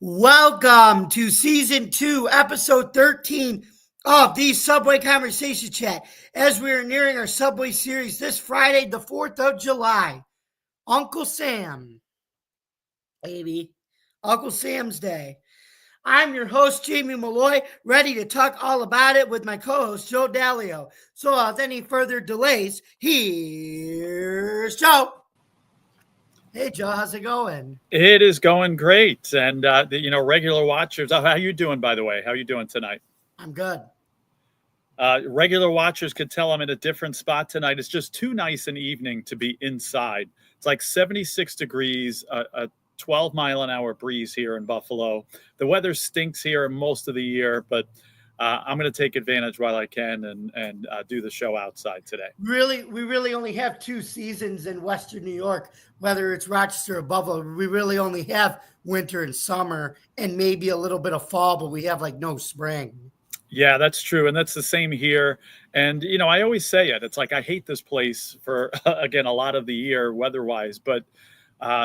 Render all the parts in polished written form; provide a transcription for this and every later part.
Welcome to season 2, episode 13 of the Subway Conversation Chat. As we are nearing our Subway series this Friday, the 4th of July, Uncle Sam, baby, Uncle Sam's Day. I'm your host, Jamie Malloy, ready to talk all about it with my co-host, Joe Dalio. So without any further delays, here's Joe. Hey, Joe, how's it going? It is going great. And, regular watchers, how are you doing, by the way? How are you doing tonight? I'm good. Regular watchers could tell I'm in a different spot tonight. It's just too nice an evening to be inside. It's like 76 degrees, a 12-mile-an-hour breeze here in Buffalo. The weather stinks here most of the year, but I'm going to take advantage while I can and do the show outside today. We really only have 2 seasons in Western New York, whether it's Rochester or Buffalo. We really only have winter and summer and maybe a little bit of fall, but we have like no spring. Yeah, that's true. And that's the same here. And, I always say it. It's like I hate this place for, again, a lot of the year weather-wise. But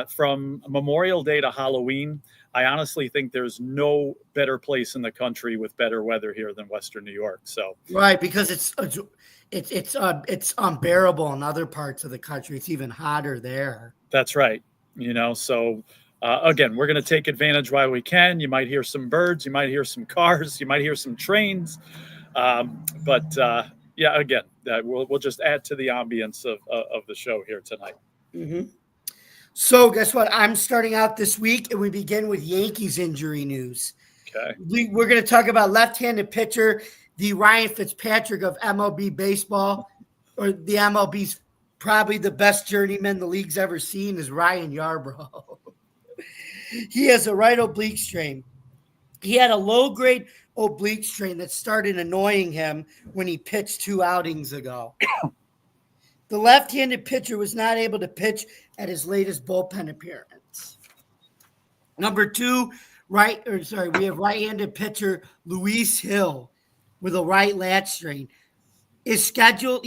from Memorial Day to Halloween, I honestly think there's no better place in the country with better weather here than Western New York. So right, because it's unbearable in other parts of the country. It's even hotter there. That's right. So again, we're going to take advantage while we can. You might hear some birds, you might hear some cars, you might hear some trains. Again, we'll just add to the ambience of the show here tonight. Mm-hmm. So guess what? I'm starting out this week, and we begin with Yankees injury news. Okay. We're going to talk about left-handed pitcher, the Ryan Fitzpatrick of MLB baseball, or the MLB's probably the best journeyman the league's ever seen is Ryan Yarbrough. He has a right oblique strain. He had a low-grade oblique strain that started annoying him when he pitched 2 outings ago. The left-handed pitcher was not able to pitch at his latest bullpen appearance. Number 2, we have right-handed pitcher Luis Hill with a right lat strain. He is scheduled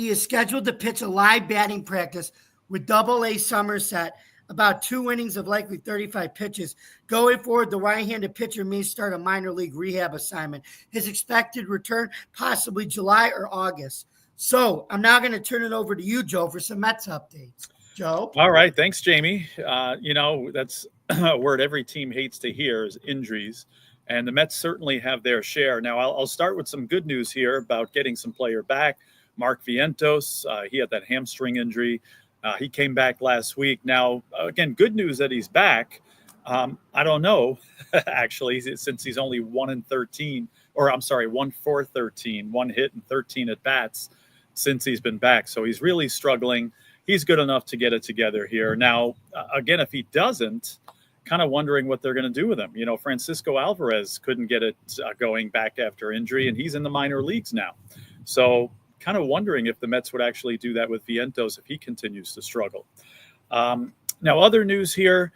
to pitch a live batting practice with Double-A Somerset, about 2 innings of likely 35 pitches. Going forward, the right-handed pitcher may start a minor league rehab assignment. His expected return, possibly July or August. So I'm now going to turn it over to you, Joe, for some Mets updates. Joe? All right. Thanks, Jamie. That's a word every team hates to hear is injuries. And the Mets certainly have their share. Now, I'll start with some good news here about getting some player back. Mark Vientos, he had that hamstring injury. He came back last week. Now, again, good news that he's back. I don't know, actually, since he's only 1 for 13, 1 hit and 13 at bats since he's been back. So he's really struggling. He's good enough to get it together here. Now, again, if he doesn't, kind of wondering what they're going to do with him. Francisco Alvarez couldn't get it going back after injury, and he's in the minor leagues now. So kind of wondering if the Mets would actually do that with Vientos if he continues to struggle. Now, other news here,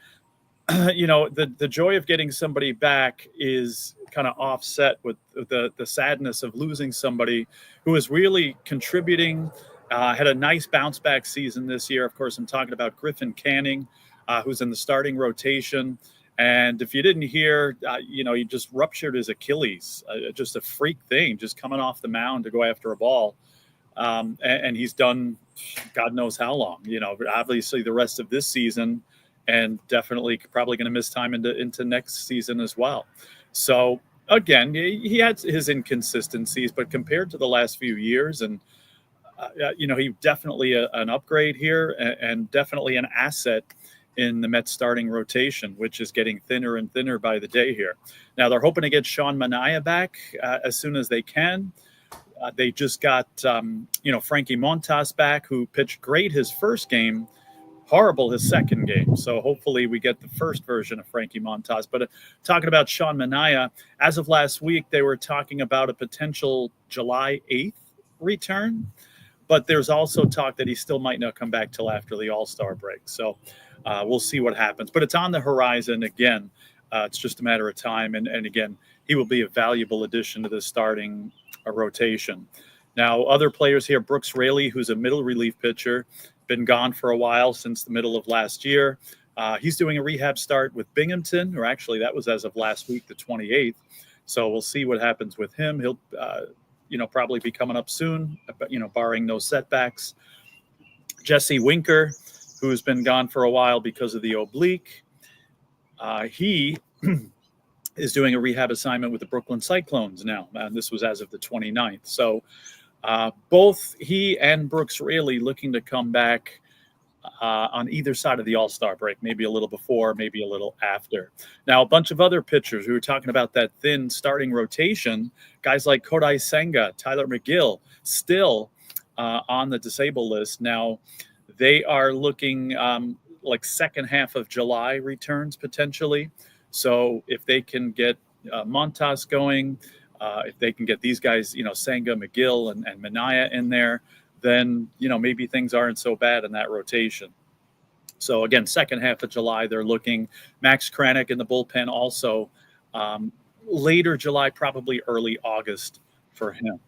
the joy of getting somebody back is kind of offset with the sadness of losing somebody who is really contributing, had a nice bounce back season this year. Of course, I'm talking about Griffin Canning, who's in the starting rotation. And if you didn't hear, he just ruptured his Achilles, just a freak thing, just coming off the mound to go after a ball. And he's done God knows how long, obviously the rest of this season, and definitely probably going to miss time into next season as well. So again, he had his inconsistencies, but compared to the last few years, and he definitely an upgrade here, and definitely an asset in the Mets starting rotation, which is getting thinner and thinner by the day here. Now they're hoping to get Sean Manaea back as soon as they can. They just got Frankie Montas back, who pitched great his first game, horrible his second game. So hopefully we get the first version of Frankie Montas. But talking about Sean Manaea, as of last week, they were talking about a potential July 8th return. But there's also talk that he still might not come back till after the All-Star break. So we'll see what happens. But it's on the horizon again. It's just a matter of time. And again, he will be a valuable addition to the starting rotation. Now, other players here, Brooks Raley, who's a middle relief pitcher, been gone for a while since the middle of last year. He's doing a rehab start with Binghamton, or actually that was as of last week, the 28th. So we'll see what happens with him. He'll, probably be coming up soon, barring no setbacks. Jesse Winker, who's been gone for a while because of the oblique, he is doing a rehab assignment with the Brooklyn Cyclones now. And this was as of the 29th. So both he and Brooks Raley looking to come back on either side of the All-Star break, maybe a little before, maybe a little after. Now, a bunch of other pitchers, we were talking about that thin starting rotation, guys like Kodai Senga, Tyler McGill, still on the disabled list. Now, they are looking like second half of July returns potentially. So if they can get Montas going, if they can get these guys, Senga, McGill, and Minaya in there, then, maybe things aren't so bad in that rotation. So again, second half of July, they're looking. Max Kranick in the bullpen also later July, probably early August for him.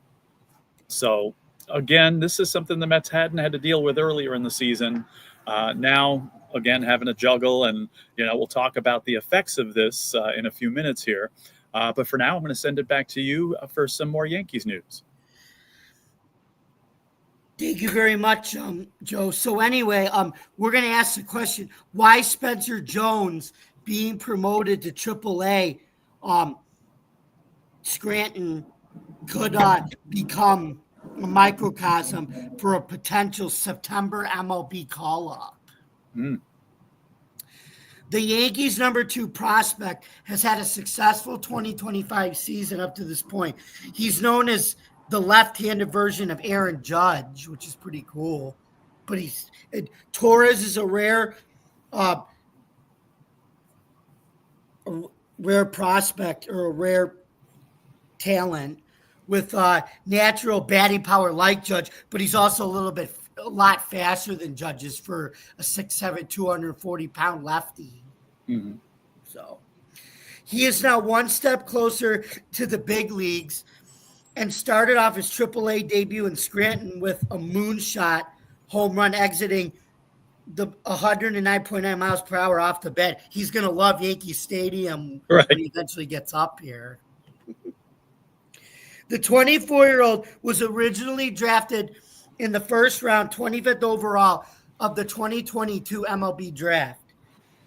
So again, this is something the Mets hadn't had to deal with earlier in the season. Now, again, having to juggle, and, we'll talk about the effects of this in a few minutes here. But for now, I'm going to send it back to you for some more Yankees news. Thank you very much, Joe. So anyway, we're going to ask the question, why Spencer Jones being promoted to AAA, Scranton could become a microcosm for a potential September MLB call-up. The Yankees' number 2 prospect has had a successful 2025 season up to this point. He's known as the left-handed version of Aaron Judge, which is pretty cool. But Torres is a rare prospect, or a rare talent with natural batting power like Judge, but he's also a lot faster than Judge for a 6'7", 240-pound lefty. Mm-hmm. So he is now one step closer to the big leagues, and started off his AAA debut in Scranton with a moonshot home run exiting the 109.9 miles per hour off the bat. He's going to love Yankee Stadium when he eventually gets up here. The 24-year-old was originally drafted in the first round, 25th overall of the 2022 MLB draft.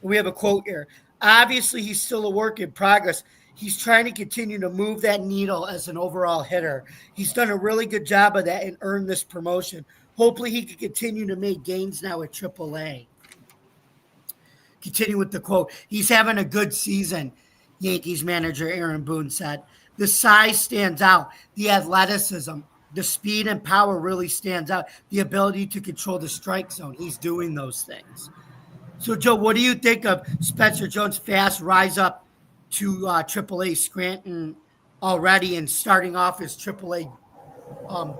We have a quote here. Obviously, he's still a work in progress. He's trying to continue to move that needle as an overall hitter. He's done a really good job of that and earned this promotion. Hopefully he can continue to make gains now at AAA. Continue with the quote. He's having a good season, Yankees manager Aaron Boone said. The size stands out. The athleticism, the speed and power really stands out. The ability to control the strike zone. He's doing those things. So, Joe, what do you think of Spencer Jones' fast rise up to AAA Scranton already and starting off his AAA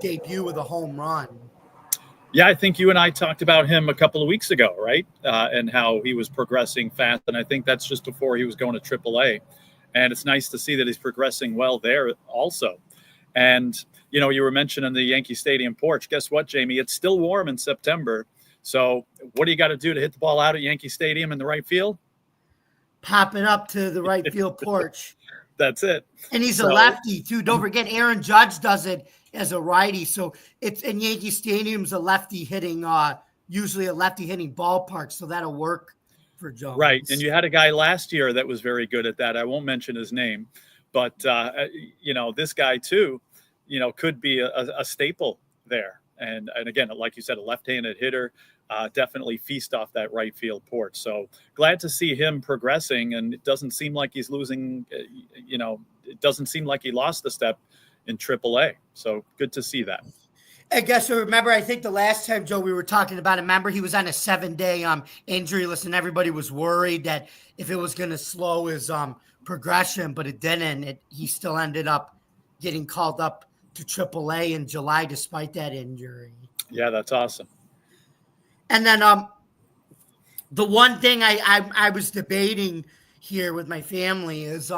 debut with a home run? Yeah, I think you and I talked about him a couple of weeks ago, right? And how he was progressing fast. And I think that's just before he was going to AAA. And it's nice to see that he's progressing well there also. And, you were mentioning the Yankee Stadium porch. Guess what, Jamie? It's still warm in September. So what do you got to do to hit the ball out at Yankee Stadium in the right field? Popping up to the right field porch. That's it. And he's a lefty, too. Don't forget, Aaron Judge does it as a righty. So it's in Yankee Stadium's a lefty hitting, usually a lefty hitting ballpark. So that'll work for Jones. Right. And you had a guy last year that was very good at that. I won't mention his name, but, this guy, too, could be a staple there. And again, like you said, a left-handed hitter, definitely feast off that right field porch. So glad to see him progressing, and it doesn't seem like he's losing, it doesn't seem like he lost a step in AAA. So good to see that. I guess remember, I think the last time, Joe, we were talking about him, remember he was on a 7-day injury list, and everybody was worried that if it was going to slow his progression, but it didn't. He still ended up getting called up to AAA in July despite that injury. Yeah, that's awesome. And then the one thing I was debating here with my family is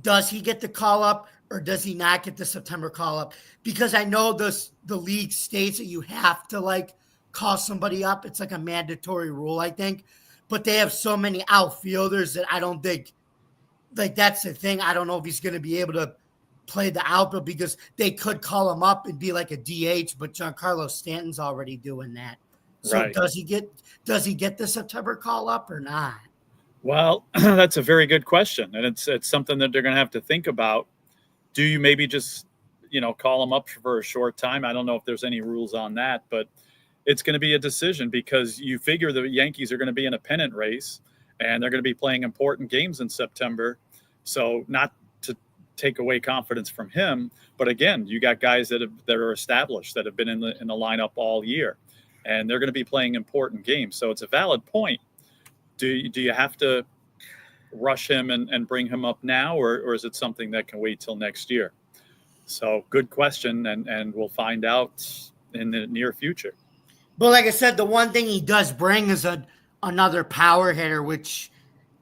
does he get the call up or does he not get the September call up? Because I know the league states that you have to call somebody up. It's like a mandatory rule, I think. but they have so many outfielders that I don't think, like, that's the thing. I don't know if he's going to be able to play the outfield because they could call him up and be like a DH, but Giancarlo Stanton's already doing that. So Right. does he get the September call up or not? Well, that's a very good question, and it's something that they're going to have to think about. Do you maybe just call him up for a short time? I don't know if there's any rules on that, but it's going to be a decision because you figure the Yankees are going to be in a pennant race and they're going to be playing important games in September. So not to take away confidence from him, but again, you got guys that are established, that have been in the lineup all year, and they're going to be playing important games. So it's a valid point. Do you have to rush him and bring him up now, or is it something that can wait till next year? So good question, and we'll find out in the near future. But like I said, the one thing he does bring is another power hitter, which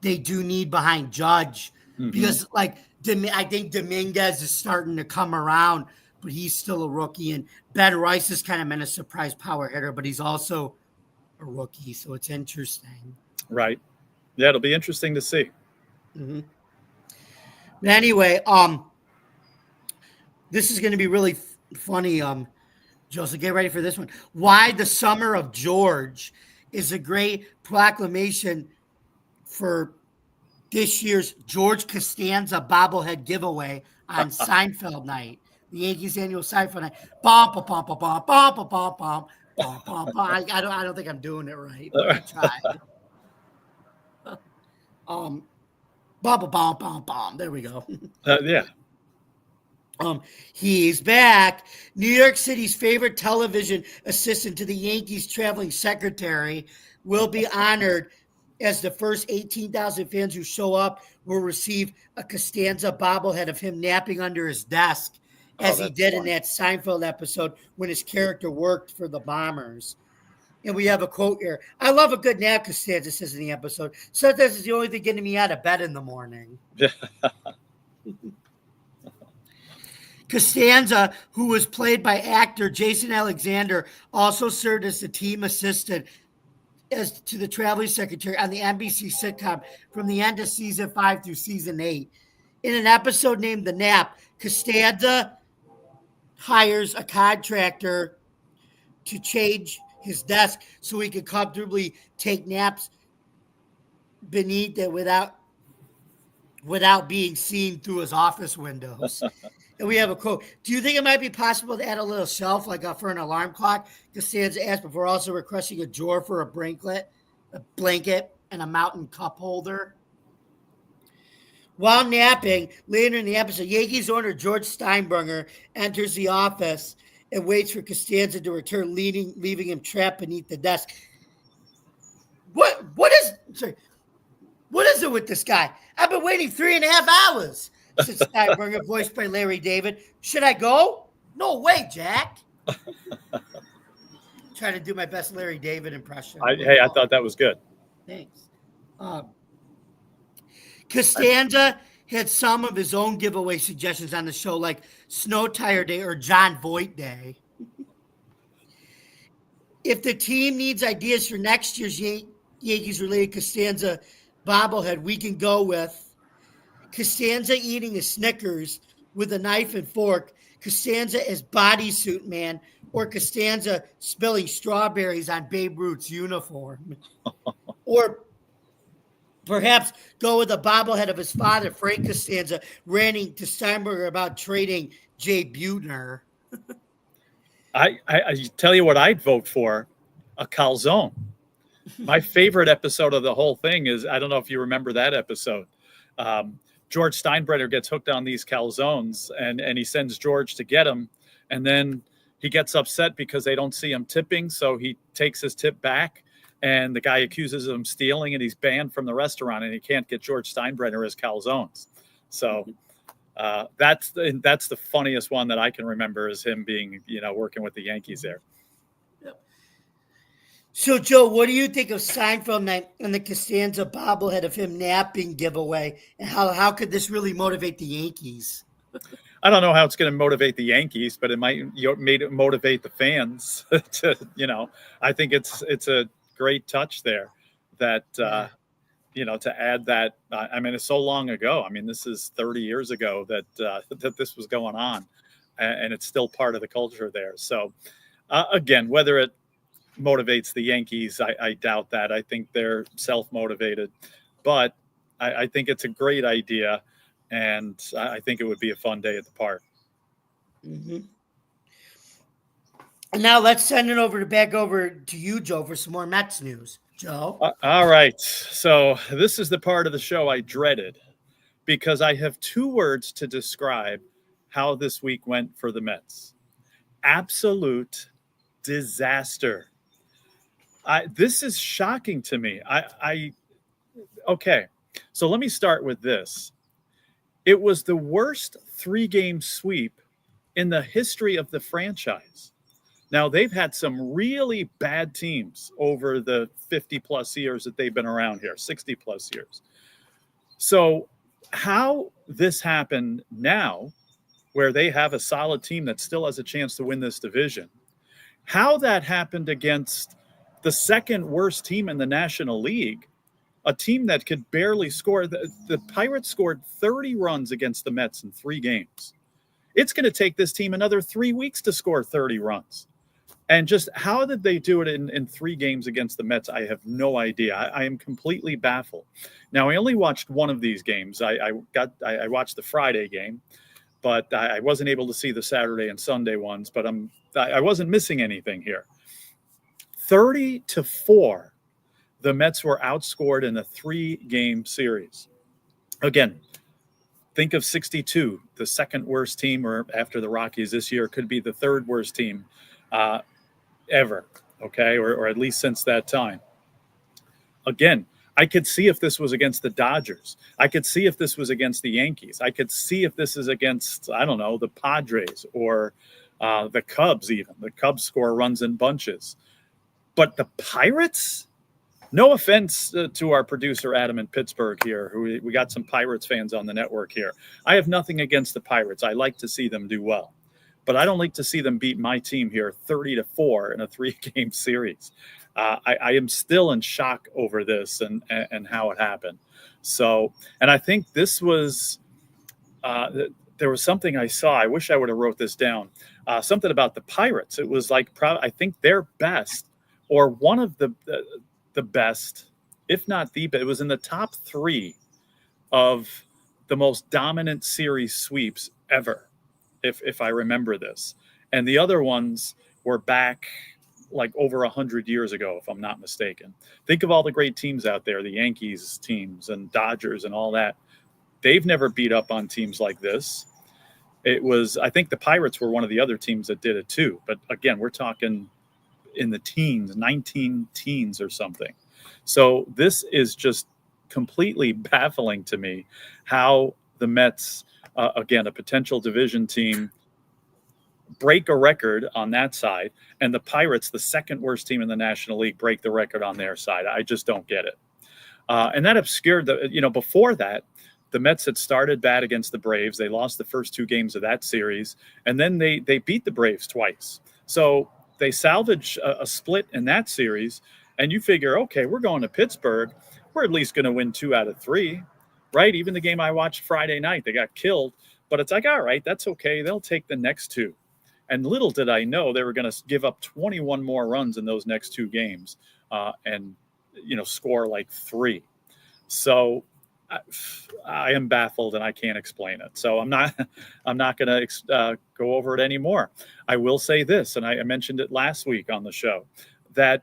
they do need behind Judge. Mm-hmm. Because I think Dominguez is starting to come around, but he's still a rookie. And Ben Rice has kind of been a surprise power hitter, but he's also a rookie, so it's interesting. Right. Yeah, it'll be interesting to see. Mm-hmm. But anyway, this is going to be really funny. Joseph, get ready for this one. Why the Summer of George is a great proclamation for this year's George Costanza bobblehead giveaway on Seinfeld night, the Yankees annual Seinfeld night. Bum, bum, bum, bum, bum, bum, bum, bum, bum, bum, bum. I don't think I'm doing it right. But I tried. Bum, bum, bum, bum, bum. There we go. Yeah. He's back. New York City's favorite television assistant to the Yankees traveling secretary will be honored as the first 18,000 fans who show up will receive a Costanza bobblehead of him napping under his desk, as he did in that Seinfeld episode when his character worked for the Bombers. And we have a quote here. I love a good nap, Costanza says in the episode. Sometimes it's the only thing getting me out of bed in the morning. Costanza, who was played by actor Jason Alexander, also served as the team assistant as to the traveling secretary on the NBC sitcom from the end of season 5 through season 8. In an episode named The Nap, Costanza hires a contractor to change his desk so he could comfortably take naps beneath it without being seen through his office windows. And we have a quote. Do you think it might be possible to add a little shelf for an alarm clock? Costanza asked before also requesting a drawer for a blanket, and a mountain cup holder. While napping, later in the episode, Yankees owner George Steinbrenner enters the office and waits for Costanza to return, leaving him trapped beneath the desk. What is it with this guy? I've been waiting 3.5 hours. Said Steinbrenner, voiced by Larry David. Should I go? No way, Jack. Trying to do my best Larry David impression. I thought that was good. Thanks. Costanza had some of his own giveaway suggestions on the show, like Snow Tire Day or John Voight Day. If the team needs ideas for next year's Yankees-related Costanza bobblehead, we can go with Costanza eating a Snickers with a knife and fork, Costanza as bodysuit man, or Costanza spilling strawberries on Babe Ruth's uniform. Or perhaps go with a bobblehead of his father, Frank Costanza, ranting to Steinbrenner about trading Jay Buhner. I tell you what I'd vote for, a calzone. My favorite episode of the whole thing is, I don't know if you remember that episode. George Steinbrenner gets hooked on these calzones, and he sends George to get them. And then he gets upset because they don't see him tipping. So he takes his tip back, and the guy accuses him of stealing, and he's banned from the restaurant, and he can't get George Steinbrenner his calzones. So that's the funniest one that I can remember, is him being, working with the Yankees there. So, Joe, what do you think of Seinfeld night and the Costanza bobblehead of him napping giveaway? And how could this really motivate the Yankees? I don't know how it's going to motivate the Yankees, but it might motivate the fans. I think it's a great touch there that Yeah. to add that. I mean, it's so long ago. I mean, this is 30 years ago that that this was going on, and it's still part of the culture there. So again, whether it motivates the Yankees, I doubt that. I think they're self-motivated, but I think it's a great idea, and I think it would be a fun day at the park. Mm-hmm. And now let's send it back over to you, Joe, for some more Mets news. Joe? All right. So this is the part of the show I dreaded because I have two words to describe how this week went for the Mets. Absolute disaster. This is shocking to me. Okay. So let me start with this. It was the worst 3-game sweep in the history of the franchise. Now, they've had some really bad teams over the 50 plus years that they've been around here, 60 plus years. So, how this happened now, where they have a solid team that still has a chance to win this division, how that happened against the second worst team in the National League, a team that could barely score. The Pirates scored 30 runs against the Mets in 3 games. It's going to take this team another 3 weeks to score 30 runs. And just how did they do it in 3 games against the Mets? I have no idea. I am completely baffled. Now, I only watched one of these games. I watched the Friday game, but I wasn't able to see the Saturday and Sunday ones. But I wasn't missing anything here. 30-4, the Mets were outscored in a 3-game series. Again, think of 62, the second worst team, or after the Rockies this year, could be the third worst team ever, okay, or at least since that time. Again, I could see if this was against the Dodgers. I could see if this was against the Yankees. I could see if this is against, I don't know, the Padres or the Cubs even. The Cubs score runs in bunches. But the Pirates? No offense to our producer, Adam in Pittsburgh here, who we got some Pirates fans on the network here. I have nothing against the Pirates. I like to see them do well. But I don't like to see them beat my team here 30-4 in a 3-game series. I am still in shock over this and how it happened. So, and I think this was, there was something I saw. I wish I would have wrote this down. Something about the Pirates. It was like, I think their best, or one of the best, if not the best. It was in the top 3 of the most dominant series sweeps ever, if I remember this. And the other ones were back like over 100 years ago, if I'm not mistaken. Think of all the great teams out there, the Yankees teams and Dodgers and all that. They've never beat up on teams like this. It was, I think the Pirates were one of the other teams that did it too. But again, we're talking in the teens, 19 teens or something. So this is just completely baffling to me how the Mets, again, a potential division team, break a record on that side, and the Pirates, the second worst team in the National League, break the record on their side. I just don't get it. And that obscured before that, the Mets had started bad against the Braves. They lost the first 2 games of that series, and then they beat the Braves twice. So they salvage a split in that series, and you figure, okay, we're going to Pittsburgh. We're at least going to win 2 out of 3, right? Even the game I watched Friday night, they got killed. But it's like, all right, that's okay. They'll take the next 2. And little did I know they were going to give up 21 more runs in those next 2 games and score like 3. So I am baffled and I can't explain it. So I'm not going to go over it anymore. I will say this, and I mentioned it last week on the show, that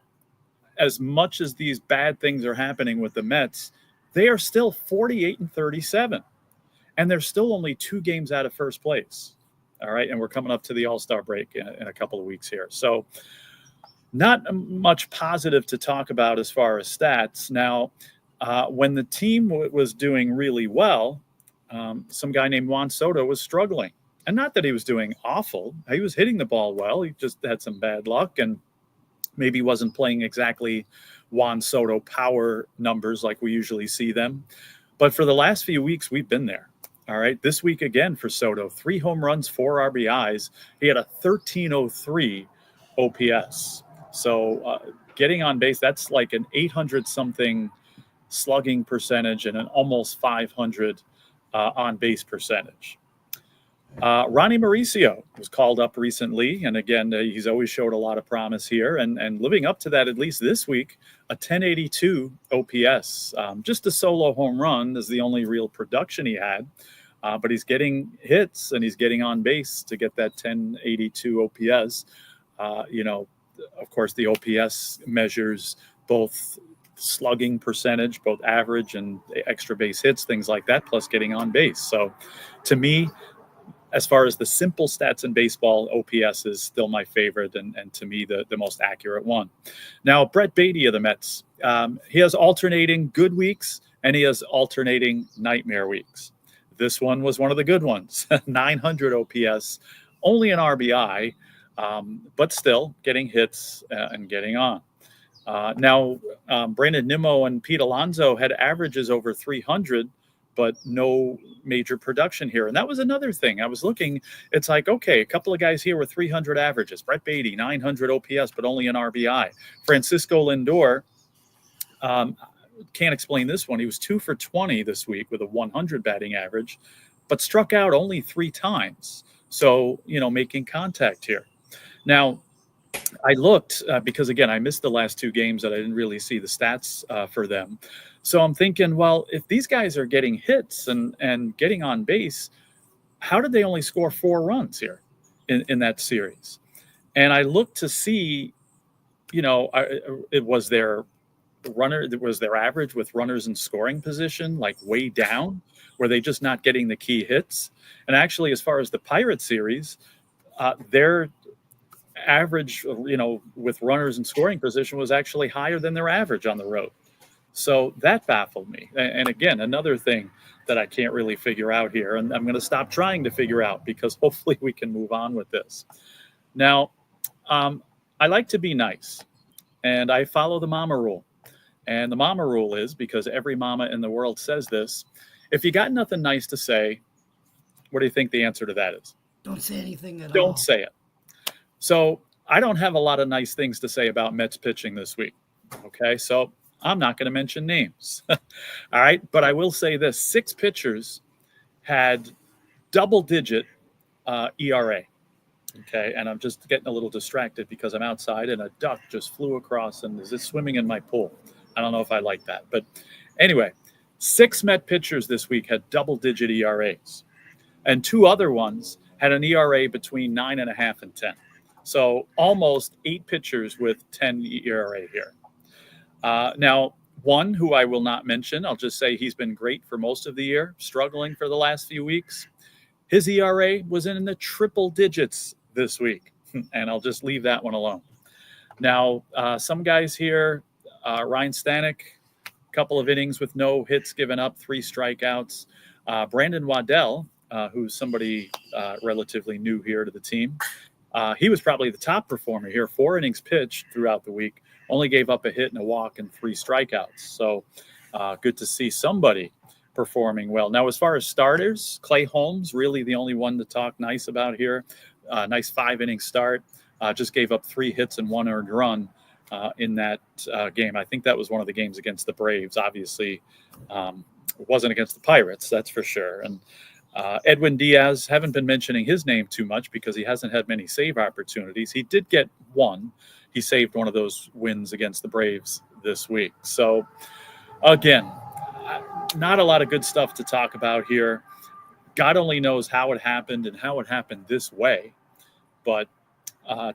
as much as these bad things are happening with the Mets, they are still 48-37, and they're still only 2 games out of first place. All right, and we're coming up to the All-Star break in a couple of weeks here. So not much positive to talk about as far as stats. Now, when the team was doing really well, some guy named Juan Soto was struggling. And not that he was doing awful. He was hitting the ball well. He just had some bad luck and maybe wasn't playing exactly Juan Soto power numbers like we usually see them. But for the last few weeks, we've been there. All right. This week again for Soto, 3 home runs, 4 RBIs. He had a 1303 OPS. So getting on base, that's like an 800 something slugging percentage and an almost 500 on base percentage. Ronnie Mauricio was called up recently, and again, he's always showed a lot of promise here, and living up to that at least this week, a 1082 OPS. Just a solo home run is the only real production he had, but he's getting hits and he's getting on base to get that 1082 OPS. Of course, the OPS measures both slugging percentage, both average and extra base hits, things like that, plus getting on base. So to me, as far as the simple stats in baseball, OPS is still my favorite and to me the most accurate one. Now, Brett Beatty of the Mets, he has alternating good weeks and he has alternating nightmare weeks. This one was one of the good ones, 900 OPS, only an RBI, but still getting hits and getting on. Now, Brandon Nimmo and Pete Alonso had averages over 300, but no major production here. And that was another thing. I was looking, it's like, okay, a couple of guys here with 300 averages. Brett Beatty, 900 OPS, but only an RBI. Francisco Lindor, can't explain this one. He was 2 for 20 this week with a 100 batting average, but struck out only 3 times. So, making contact here. Now, I looked because, again, I missed the last 2 games that I didn't really see the stats for them. So I'm thinking, well, if these guys are getting hits and getting on base, how did they only score 4 runs here in that series? And I looked to see, it was their average with runners in scoring position, like way down? Were they just not getting the key hits? And actually, as far as the Pirates series, their average, with runners in scoring position was actually higher than their average on the road. So that baffled me. And again, another thing that I can't really figure out here, and I'm going to stop trying to figure out because hopefully we can move on with this. Now, I like to be nice, and I follow the mama rule. And the mama rule is, because every mama in the world says this, if you got nothing nice to say, what do you think the answer to that is? Don't say anything at all. Don't say it. So I don't have a lot of nice things to say about Mets pitching this week. Okay, so I'm not going to mention names. All right, but I will say this. 6 pitchers had double-digit ERA. Okay, and I'm just getting a little distracted because I'm outside and a duck just flew across and is swimming in my pool. I don't know if I like that. But anyway, 6 Met pitchers this week had double-digit ERAs. And 2 other ones had an ERA between 9.5 and 10. So almost 8 pitchers with 10 ERA here. Now, one who I will not mention, I'll just say he's been great for most of the year, struggling for the last few weeks. His ERA was in the triple digits this week, and I'll just leave that one alone. Now, some guys here, Ryan Stanek, a couple of innings with no hits given up, 3 strikeouts. Brandon Waddell, who's somebody relatively new here to the team, he was probably the top performer here. 4 innings pitched throughout the week, only gave up a hit and a walk and 3 strikeouts. So good to see somebody performing well. Now, as far as starters, Clay Holmes, really the only one to talk nice about here. Nice 5-inning start. Just gave up 3 hits and 1 earned run in that game. I think that was one of the games against the Braves. Obviously, it wasn't against the Pirates, that's for sure. And Edwin Diaz, haven't been mentioning his name too much because he hasn't had many save opportunities. He did get one. He saved one of those wins against the Braves this week. So, again, not a lot of good stuff to talk about here. God only knows how it happened and how it happened this way. But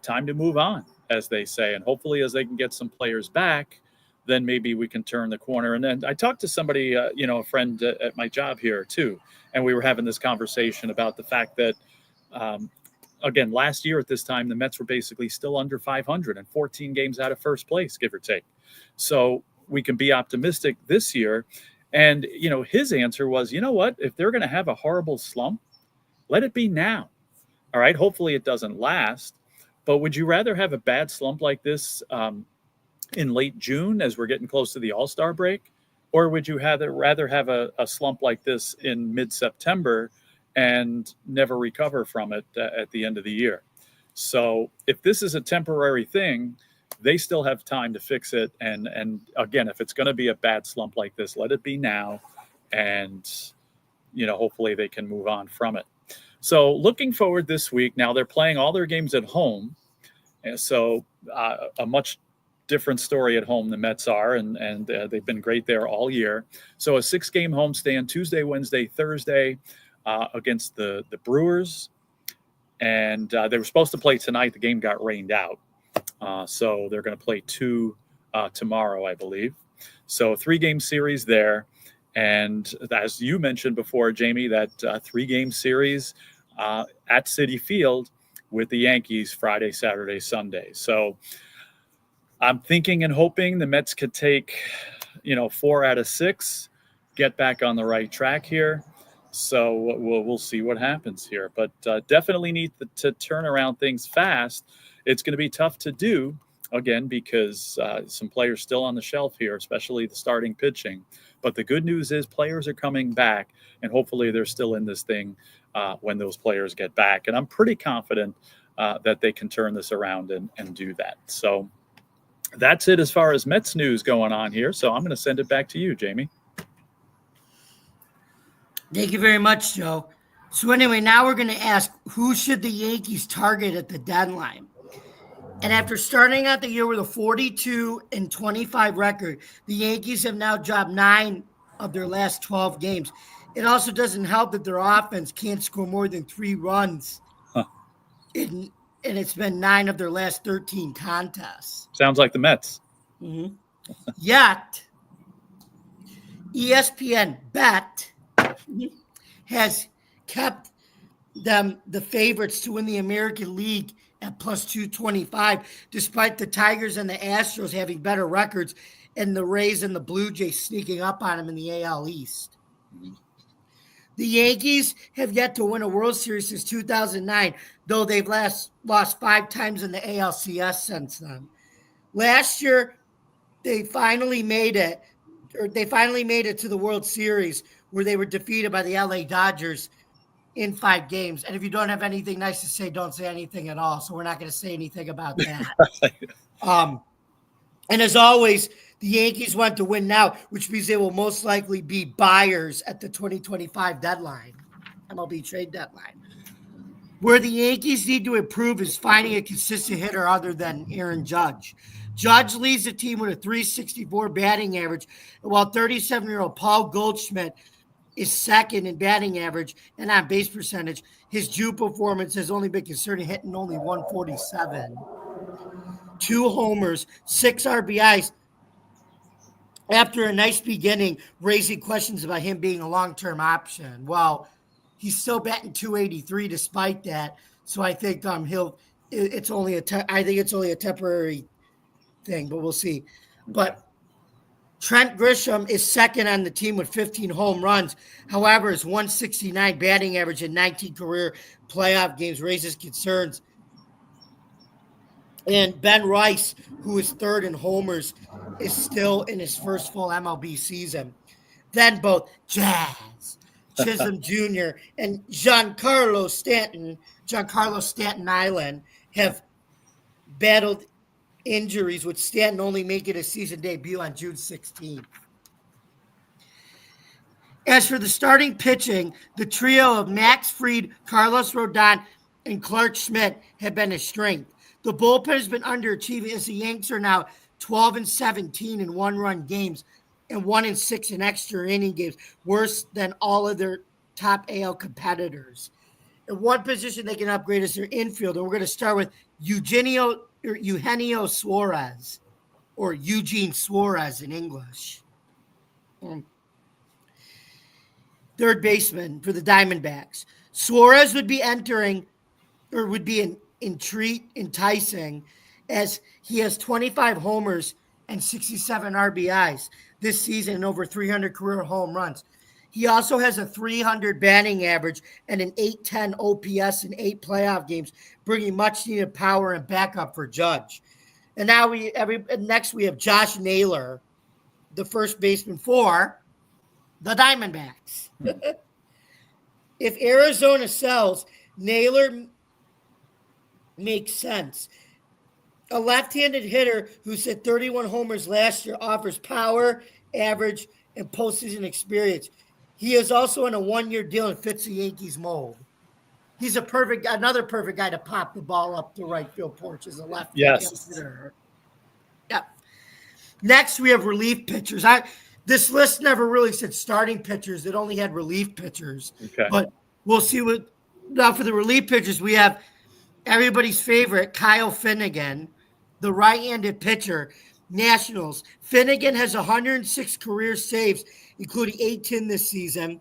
time to move on, as they say. And hopefully as they can get some players back, then maybe we can turn the corner. And then I talked to somebody, a friend at my job here too, and we were having this conversation about the fact that, again, last year at this time, the Mets were basically still under 500 and 14 games out of first place, give or take. So we can be optimistic this year. And, his answer was, you know what, if they're going to have a horrible slump, let it be now. All right. Hopefully it doesn't last. But would you rather have a bad slump like this in late June as we're getting close to the All-Star break? Or would you rather have a slump like this in mid-September and never recover from it at the end of the year? So if this is a temporary thing, they still have time to fix it. And again, if it's going to be a bad slump like this, let it be now. And, hopefully they can move on from it. So looking forward this week, now they're playing all their games at home. And so a much different story at home the Mets are, and they've been great there all year. So a 6-game homestand Tuesday, Wednesday, Thursday against the Brewers. And they were supposed to play tonight. The game got rained out. So they're going to play 2 tomorrow, I believe. So a 3-game series there. And as you mentioned before, Jamie, that 3-game series at Citi Field with the Yankees Friday, Saturday, Sunday. So I'm thinking and hoping the Mets could take, 4 out of 6, get back on the right track here. So we'll see what happens here. But definitely need to turn around things fast. It's going to be tough to do, again, because some players still on the shelf here, especially the starting pitching. But the good news is players are coming back, and hopefully they're still in this thing when those players get back. And I'm pretty confident that they can turn this around and do that. So that's it as far as Mets news going on here. So I'm going to send it back to you, Jamie. Thank you very much, Joe. So anyway, now we're going to ask, who should the Yankees target at the deadline? And after starting out the year with a 42-25 record, the Yankees have now dropped 9 of their last 12 games. It also doesn't help that their offense can't score more than 3 runs. And it's been 9 of their last 13 contests. Sounds like the Mets. Mm-hmm. Yet, ESPN Bet has kept them the favorites to win the American League at plus 225, despite the Tigers and the Astros having better records and the Rays and the Blue Jays sneaking up on them in the AL East. The Yankees have yet to win a World Series since 2009, though they've lost 5 times in the ALCS since then. Last year, they finally made it to the World Series, where they were defeated by the LA Dodgers in 5 games. And if you don't have anything nice to say, don't say anything at all. So we're not going to say anything about that. And as always, the Yankees want to win now, which means they will most likely be buyers at the 2025 deadline, MLB trade deadline. Where the Yankees need to improve is finding a consistent hitter other than Aaron Judge. Judge leads the team with a .364 batting average, while 37-year-old Paul Goldschmidt is second in batting average and on base percentage. His June performance has only been concerning, hitting only 147. 2 homers, 6 RBIs. After a nice beginning, raising questions about him being a long-term option. Well, he's still batting .283 despite that. So I think it's only a temporary thing, but we'll see. But Trent Grisham is second on the team with 15 home runs. However, his .169 batting average in 19 career playoff games raises concerns. And Ben Rice, who is third in homers, is still in his first full MLB season. Then both Jazz Chisholm Jr. and Giancarlo Stanton Island have battled injuries, with Stanton only making a season debut on June 16th. As for the starting pitching, the trio of Max Fried, Carlos Rodon, and Clark Schmidt have been a strength. The bullpen has been underachieving, as the Yanks are now 12-17 in 1-run games and 1-6 in extra inning games, worse than all of their top AL competitors. In one position they can upgrade is their infield, and we're going to start with Eugenio Suarez, or Eugene Suarez in English. Third baseman for the Diamondbacks. Suarez would be enticing, as he has 25 homers and 67 RBIs this season and over 300 career home runs. He also has a .300 batting average and an .810 OPS in 8 playoff games, bringing much needed power and backup for Judge. And now next we have Josh Naylor, the first baseman for the Diamondbacks. If Arizona sells, Naylor makes sense. A left-handed hitter who's hit 31 homers last year offers power, average, and postseason experience. He is also in a one-year deal and fits the Yankees mold. He's another perfect guy to pop the ball up the right field porch as a left-handed Yes. hitter. Yep. Next, we have relief pitchers. This list never really said starting pitchers. It only had relief pitchers. Okay. But we'll see what. Now, for the relief pitchers, we have everybody's favorite, Kyle Finnegan, the right-handed pitcher, Nationals. Finnegan has 106 career saves, including 18 this season.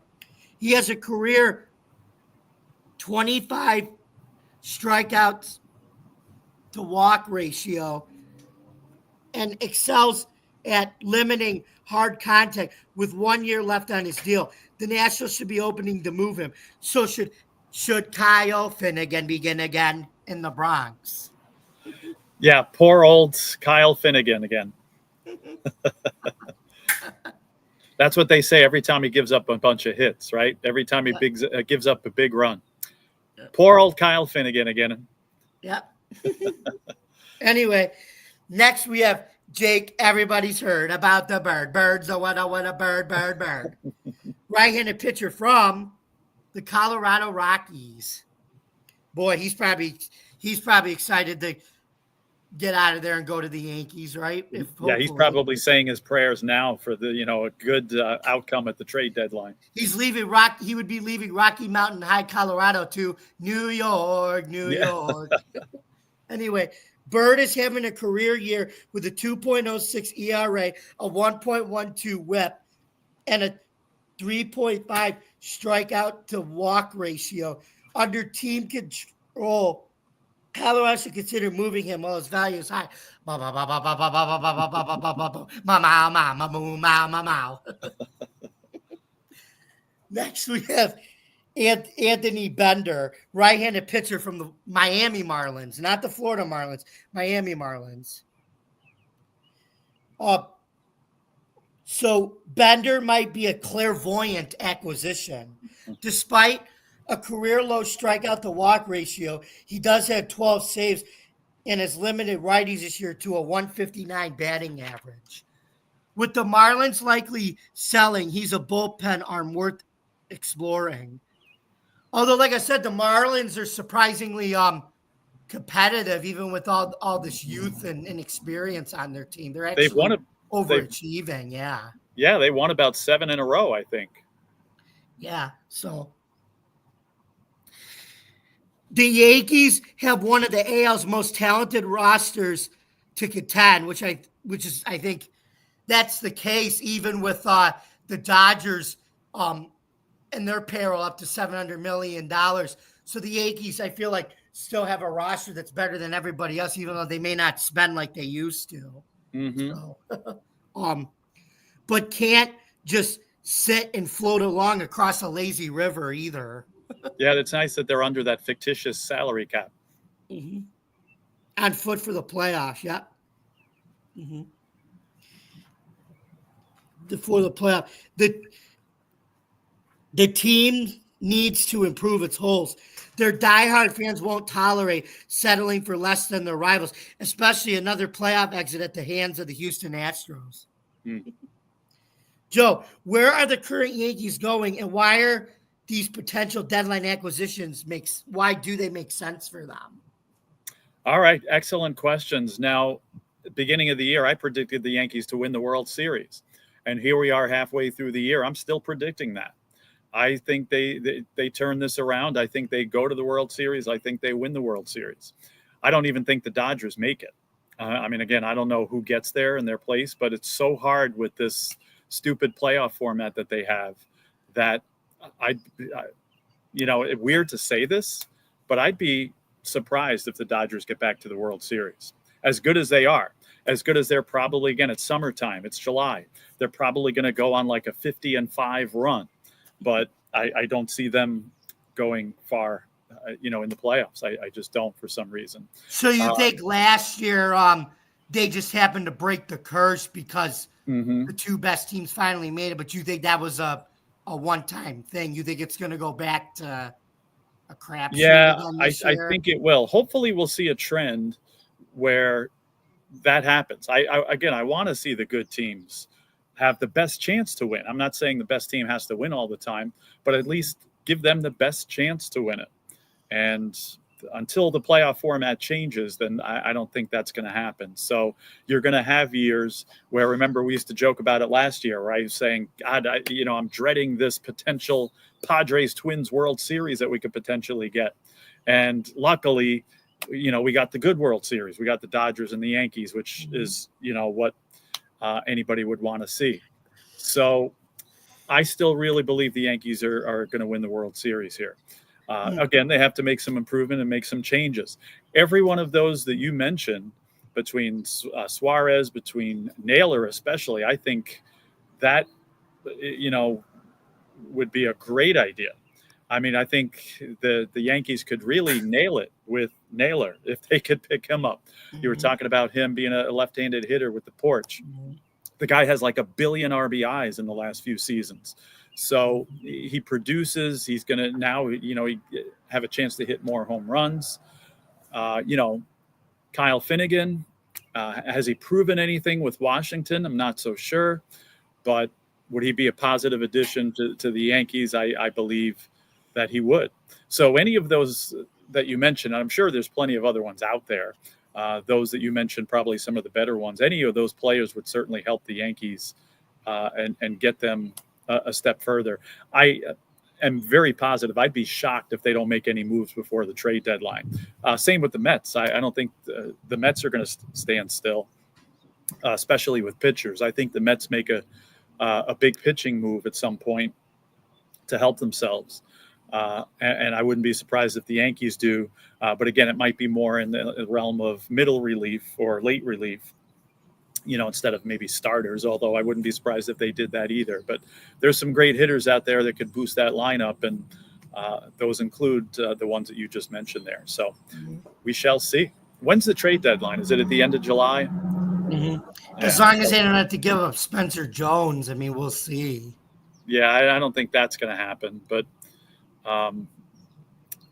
He has a career 25 strikeouts to walk ratio and excels at limiting hard contact with 1 year left on his deal. The Nationals should be opening to move him. So should Kyle Finnegan begin again in the Bronx? Yeah, poor old Kyle Finnegan again. That's what they say every time he gives up a bunch of hits, right? Every time he gives up a big run. Poor old Kyle Finnegan again. Yep. Anyway, next we have Jake. Everybody's heard about the bird. Birds, oh, what a bird. Right-handed pitcher from the Colorado Rockies. Boy, he's probably excited to get out of there and go to the Yankees, right? Yeah, he's probably saying his prayers now for a good outcome at the trade deadline. He's leaving He would be leaving Rocky Mountain High, Colorado to New York. Anyway, Bird is having a career year with a 2.06 ERA, a 1.12 WHIP, and a 3.5 strikeout to walk ratio. Under team control, Colorado should consider moving him while his value is high. Next, we have Anthony Bender, right-handed pitcher from the Miami Marlins, not the Florida Marlins, Miami Marlins. So Bender might be a clairvoyant acquisition. Despite a career-low strikeout-to-walk ratio, he does have 12 saves and has limited righties this year to a 159 batting average. With the Marlins likely selling, he's a bullpen arm worth exploring. Although, like I said, the Marlins are surprisingly competitive, even with all this youth and experience on their team. They're actually overachieving, yeah. Yeah, they won about 7 in a row, I think. Yeah, so the Yankees have one of the AL's most talented rosters to contend, which I think that's the case even with the Dodgers and their payroll up to $700 million. So the Yankees, I feel like, still have a roster that's better than everybody else, even though they may not spend like they used to. Mm-hmm. So, but can't just sit and float along across a lazy river either. Yeah, it's nice that they're under that fictitious salary cap. Mm-hmm. On foot for the playoffs, yeah. Mm-hmm. For the playoff, the team needs to improve its holes. Their diehard fans won't tolerate settling for less than their rivals, especially another playoff exit at the hands of the Houston Astros. Joe, where are the current Yankees going, and why are these potential deadline acquisitions why do they make sense for them? All right, excellent questions. Now, beginning of the year, I predicted the Yankees to win the World Series, and here we are halfway through the year. I'm still predicting that. I think they turn this around. I think they go to the World Series. I think they win the World Series. I don't even think the Dodgers make it. I mean, again, I don't know who gets there in their place, but it's so hard with this stupid playoff format that they have that it's weird to say this, but I'd be surprised if the Dodgers get back to the World Series. As good as they are, as good as they're probably, again, it's summertime, it's July. They're probably going to go on like a 50-5 run, but I don't see them going far, in the playoffs. I just don't for some reason. So you think last year they just happened to break the curse because the two best teams finally made it, but you think that was a one-time thing? You think it's going to go back to a crap show? Yeah, I think it will. Hopefully we'll see a trend where that happens. I want to see the good teams have the best chance to win. I'm not saying the best team has to win all the time, but at least give them the best chance to win it. And until the playoff format changes, then I don't think that's going to happen. So you're going to have years where, remember, we used to joke about it last year, right? Saying, God, I'm dreading this potential Padres Twins World Series that we could potentially get. And luckily, we got the good World Series. We got the Dodgers and the Yankees, which is, what anybody would want to see. So I still really believe the Yankees are going to win the World Series here. Again, they have to make some improvement and make some changes. Every one of those that you mentioned, between Suarez, between Naylor especially, I think that, would be a great idea. I mean, I think the Yankees could really nail it with Naylor if they could pick him up. You were talking about him being a left-handed hitter with the porch. The guy has like 1 billion RBIs in the last few seasons. So he produces. He's going to now, have a chance to hit more home runs. Kyle Finnegan, has he proven anything with Washington? I'm not so sure. But would he be a positive addition to the Yankees? I believe that he would. So any of those that you mentioned, I'm sure there's plenty of other ones out there. Those that you mentioned, probably some of the better ones. Any of those players would certainly help the Yankees and get them a step further. I am very positive. I'd be shocked if they don't make any moves before the trade deadline. Same with the Mets. I don't think the Mets are going to stand still, especially with pitchers. I think the Mets make a big pitching move at some point to help themselves. And I wouldn't be surprised if the Yankees do. But again, it might be more in the realm of middle relief or late relief, instead of maybe starters, although I wouldn't be surprised if they did that either. But there's some great hitters out there that could boost that lineup, and those include the ones that you just mentioned there. So we shall see. When's the trade deadline? Is it at the end of July? As long as they don't have to give up Spencer Jones, I mean, we'll see. Yeah, I don't think that's going to happen, but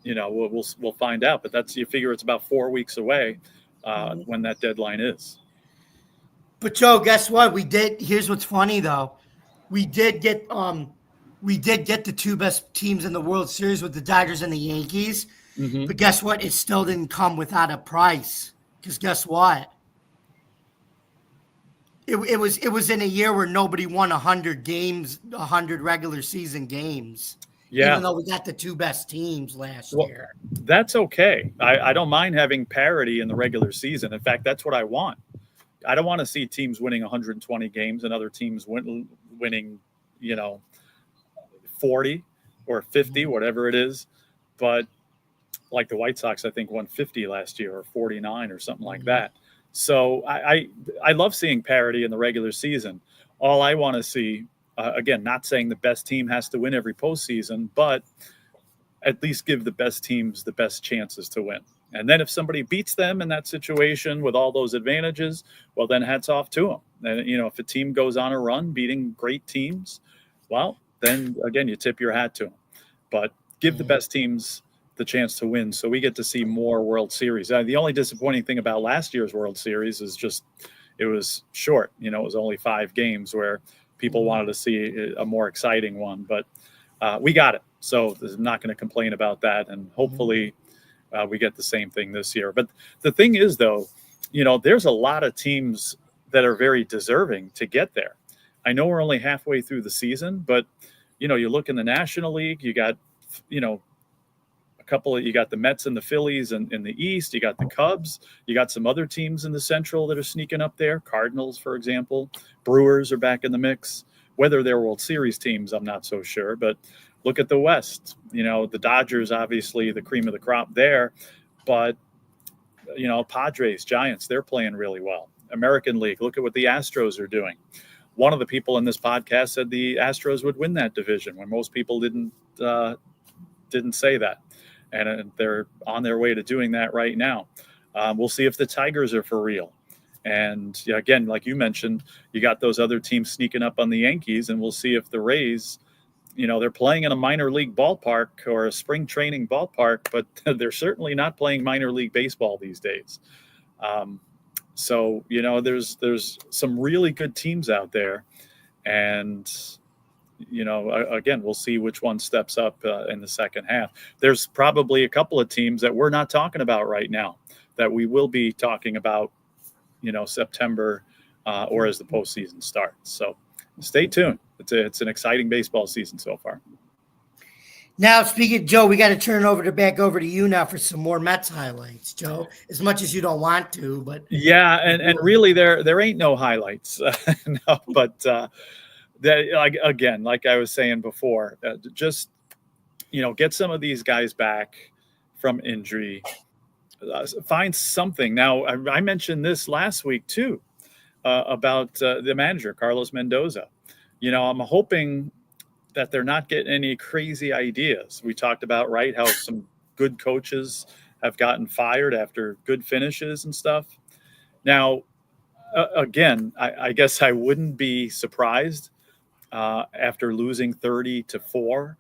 we'll find out. But you figure it's about 4 weeks away when that deadline is. But Joe, guess what? Here's what's funny though. We did get the two best teams in the World Series with the Dodgers and the Yankees. But guess what? It still didn't come without a price. Because guess what? It was in a year where nobody won 100 games, 100 regular season games. Yeah. Even though we got the two best teams last year. That's okay. I don't mind having parity in the regular season. In fact, that's what I want. I don't want to see teams winning 120 games and other teams winning, 40 or 50, whatever it is. But like the White Sox, I think won 50 last year or 49 or something like that. So I love seeing parity in the regular season. All I want to see, again, not saying the best team has to win every postseason, but at least give the best teams the best chances to win. And then if somebody beats them in that situation with all those advantages, well, then hats off to them. And, if a team goes on a run beating great teams, well, then, again, you tip your hat to them. But give the best teams the chance to win so we get to see more World Series. The only disappointing thing about last year's World Series is just it was short. It was only 5 games where people wanted to see a more exciting one. But we got it. So I'm not going to complain about that. And hopefully we get the same thing this year. But the thing is, though, there's a lot of teams that are very deserving to get there. I know we're only halfway through the season, but, you look in the National League, you got, you got the Mets and the Phillies in the East, you got the Cubs, you got some other teams in the Central that are sneaking up there. Cardinals, for example, Brewers are back in the mix. Whether they're World Series teams, I'm not so sure, but look at the West. The Dodgers, obviously the cream of the crop there, but Padres, Giants, they're playing really well. American League, look at what the Astros are doing. One of the people in this podcast said the Astros would win that division when most people didn't say that. And they're on their way to doing that right now. We'll see if the Tigers are for real. And again, like you mentioned, you got those other teams sneaking up on the Yankees, and we'll see if the Rays, they're playing in a minor league ballpark or a spring training ballpark, but they're certainly not playing minor league baseball these days. So, there's some really good teams out there. And, again, we'll see which one steps up in the second half. There's probably a couple of teams that we're not talking about right now that we will be talking about, September or as the postseason starts. So stay tuned. It's an exciting baseball season so far. Now, speaking of Joe, we got to turn back over to you now for some more Mets highlights, Joe. As much as you don't want to, but yeah, and really there ain't no highlights, no. But that again, like I was saying before, just get some of these guys back from injury, find something. Now, I mentioned this last week too about the manager Carlos Mendoza. I'm hoping that they're not getting any crazy ideas. We talked about, right, how some good coaches have gotten fired after good finishes and stuff. Now, again, I guess I wouldn't be surprised after losing 30-4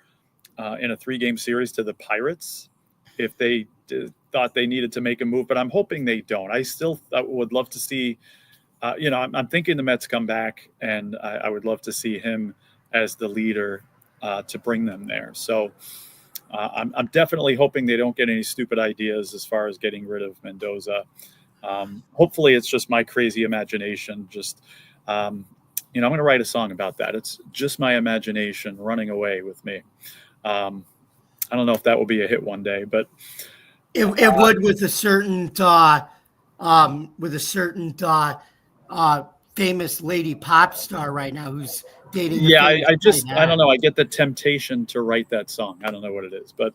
in a 3-game series to the Pirates if they thought they needed to make a move, but I'm hoping they don't. I still would love to see, I'm thinking the Mets come back, and I would love to see him as the leader to bring them there. So I'm definitely hoping they don't get any stupid ideas as far as getting rid of Mendoza. Hopefully it's just my crazy imagination. I'm going to write a song about that. It's just my imagination running away with me. I don't know if that will be a hit one day, but it would with a certain famous lady pop star right now who's dating. Yeah, I don't know. I get the temptation to write that song. I don't know what it is, but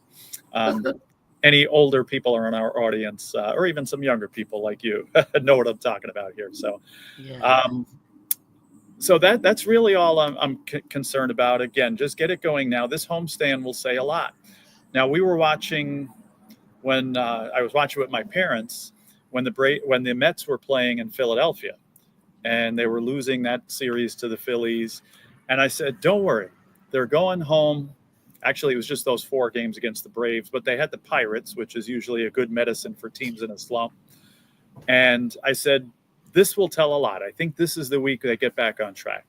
any older people are in our audience, or even some younger people like you, know what I'm talking about here. So, yeah. So that's really all I'm concerned about. Again, just get it going now. This homestand will say a lot. Now, we were watching when I was watching with my parents when the Mets were playing in Philadelphia, and they were losing that series to the Phillies. And I said, don't worry, they're going home. Actually, it was just those 4 games against the Braves, but they had the Pirates, which is usually a good medicine for teams in a slump. And I said, this will tell a lot. I think this is the week they get back on track.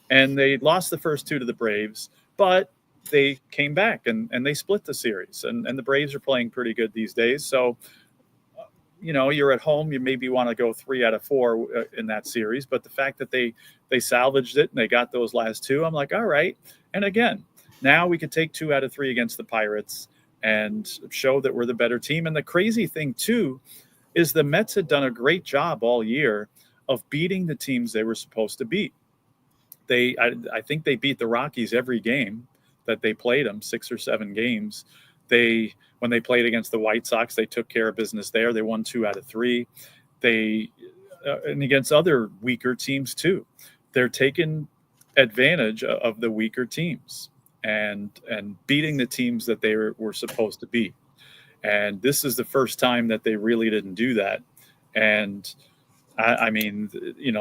And they lost the first 2 to the Braves, but they came back and they split the series. And the Braves are playing pretty good these days. So, you're at home, you maybe want to go 3 out of 4 in that series. But the fact that they salvaged it and they got those last 2, I'm like, all right. And again, now we could take 2 out of 3 against the Pirates and show that we're the better team. And the crazy thing, too, is the Mets had done a great job all year of beating the teams they were supposed to beat. I think they beat the Rockies every game that they played them, 6 or 7 games. When they played against the White Sox, they took care of business there. They won 2 out of 3. And against other weaker teams too, they're taking advantage of the weaker teams and beating the teams that they were supposed to beat. And this is the first time that they really didn't do that. And I mean,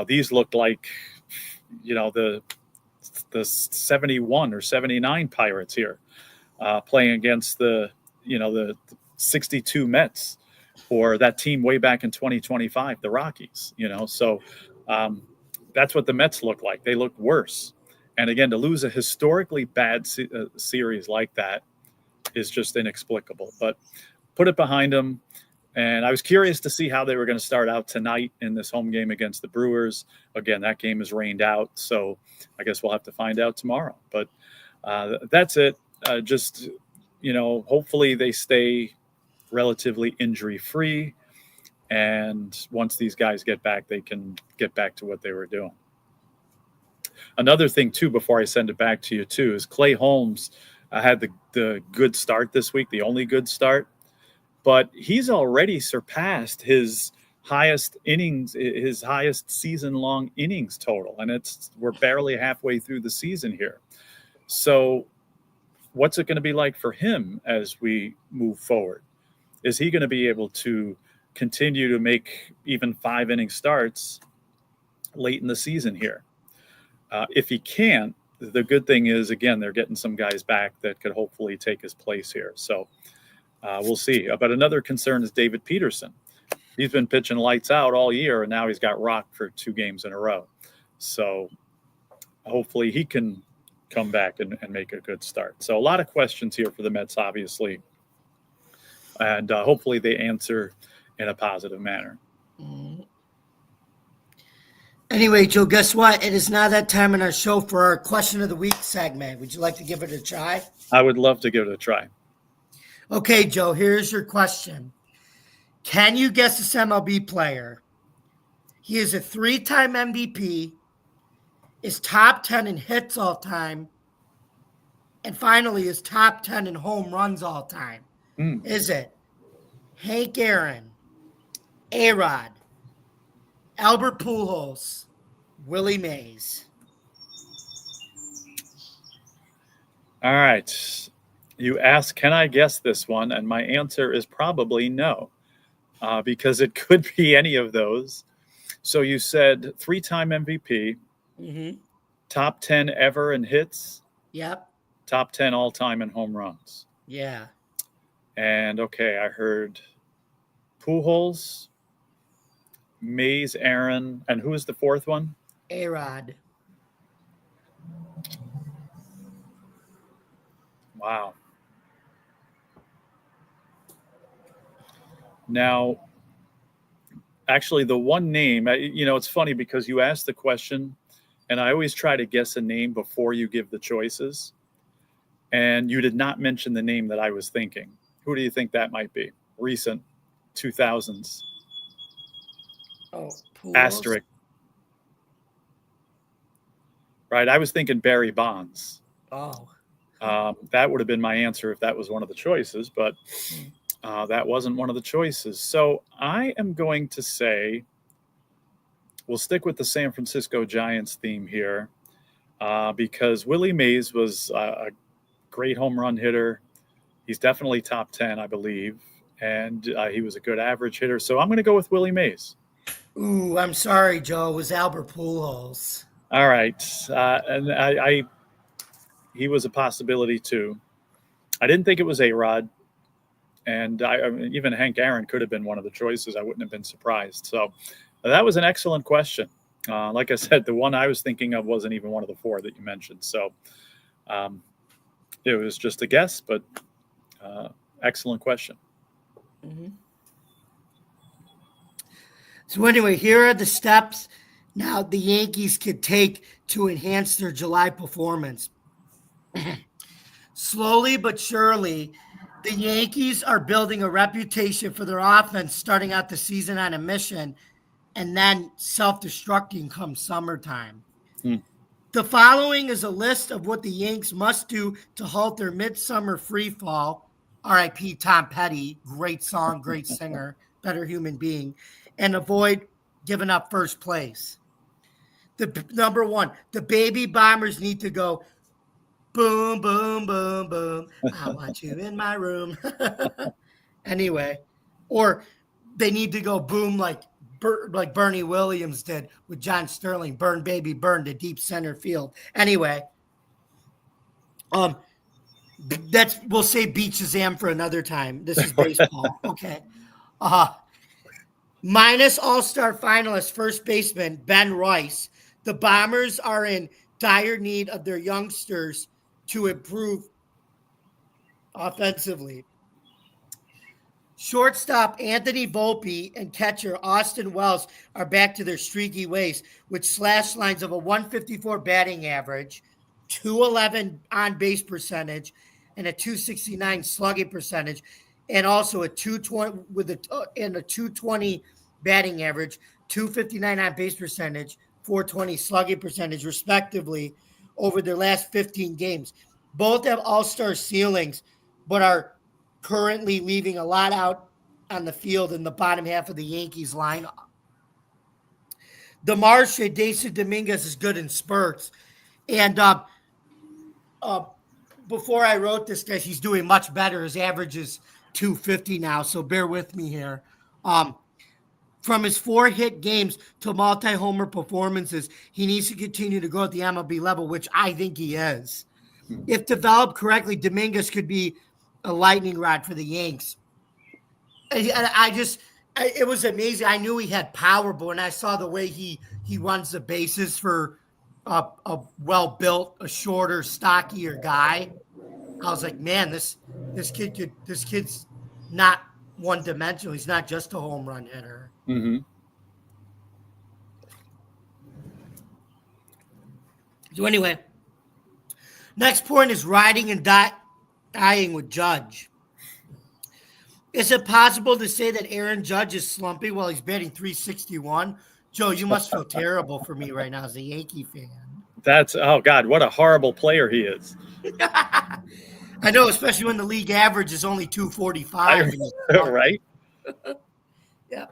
these looked like, the 71 or 79 Pirates here playing against the 62 Mets or that team way back in 2025, the Rockies, So that's what the Mets look like. They look worse. And again, to lose a historically bad series like that is just inexplicable. But put it behind them. And I was curious to see how they were going to start out tonight in this home game against the Brewers. Again, that game is rained out, so I guess we'll have to find out tomorrow. But that's it. Hopefully they stay relatively injury-free. And once these guys get back, they can get back to what they were doing. Another thing, too, before I send it back to you, too, is Clay Holmes had the good start this week, the only good start. But he's already surpassed his highest season-long innings total. And we're barely halfway through the season here. So what's it going to be like for him as we move forward? Is he going to be able to continue to make even 5-inning starts late in the season here? If he can't, the good thing is, again, they're getting some guys back that could hopefully take his place here. So we'll see. But another concern is David Peterson. He's been pitching lights out all year, and now he's got rocked for 2 games in a row. So hopefully he can come back and make a good start. So a lot of questions here for the Mets, obviously, and hopefully they answer in a positive manner. Anyway, Joe, guess what? It is now that time in our show for our question of the week segment. Would you like to give it a try? I would love to give it a try. Okay, Joe, here's your question. Can you guess this MLB player? He is a 3-time MVP, is top 10 in hits all time, and finally is top 10 in home runs all time. Is it Hank Aaron, A-Rod, Albert Pujols, Willie Mays? All right. You asked, can I guess this one? And my answer is probably no, because it could be any of those. So you said 3-time MVP, top 10 ever in hits. Yep. Top 10 all time in home runs. Yeah. And okay, I heard Pujols, Mays, Aaron, and who is the 4th one? A-Rod. Wow. Now, actually, the one name, it's funny because you asked the question, and I always try to guess a name before you give the choices. And you did not mention the name that I was thinking. Who do you think that might be? Recent 2000s. Oh, Pujols? Asterisk. Right. I was thinking Barry Bonds. Oh. That would have been my answer if that was one of the choices, but that wasn't one of the choices. So I am going to say we'll stick with the San Francisco Giants theme here because Willie Mays was a great home run hitter. He's definitely top 10, I believe, and he was a good average hitter. So I'm going to go with Willie Mays. Ooh, I'm sorry, Joe. It was Albert Pujols. All right. And he was a possibility too. I didn't think it was A-Rod. And even Hank Aaron could have been one of the choices. I wouldn't have been surprised. So that was an excellent question. Like I said, the one I was thinking of wasn't even one of the 4 that you mentioned. So it was just a guess, but excellent question. So anyway, here are the steps now the Yankees could take to enhance their July performance. Slowly but surely, the Yankees are building a reputation for their offense starting out the season on a mission and then self-destructing come summertime. The following is a list of what the Yanks must do to halt their midsummer free fall. R.I.P. Tom Petty, great song, great singer, better human being, and avoid giving up first place. Number 1, the baby Bombers need to go boom, boom, boom, boom. I want you in my room. Anyway, or they need to go boom like Bernie Williams did with John Sterling. Burn, baby, burn to deep center field. Anyway, we'll say Beat Shazam for another time. This is baseball. Okay. Minus All-Star finalist first baseman Ben Rice, the Bombers are in dire need of their youngsters to improve offensively. Shortstop Anthony Volpe and catcher Austin Wells are back to their streaky ways with slash lines of a 154 batting average, 211 on-base percentage, and a 269 slugging percentage, and also a 220 with a 220 batting average, 259 on-base percentage, 420 slugging percentage, respectively, over their last 15 games. Both have all-star ceilings, but are currently leaving a lot out on the field in the bottom half of the Yankees lineup. DeMarsha Dason Dominguez is good in spurts. And before I wrote this, guys, he's doing much better. His average is 250 now, so bear with me here. From his 4 hit games to multi-homer performances, he needs to continue to grow at the MLB level, which I think he is. If developed correctly, Dominguez could be a lightning rod for the Yanks. I it was amazing. I knew he had power, but when I saw the way he runs the bases for a well-built, a shorter, stockier guy, I was like, man, this kid's not one-dimensional. He's not just a home run hitter. Mm-hmm. So anyway, next point is riding and dying with Judge. Is it possible to say that Aaron Judge is slumping while he's batting .361? Joe, you must feel terrible for me right now as a Yankee fan. Oh God, what a horrible player he is. I know, especially when the league average is only .245. Right? Yeah.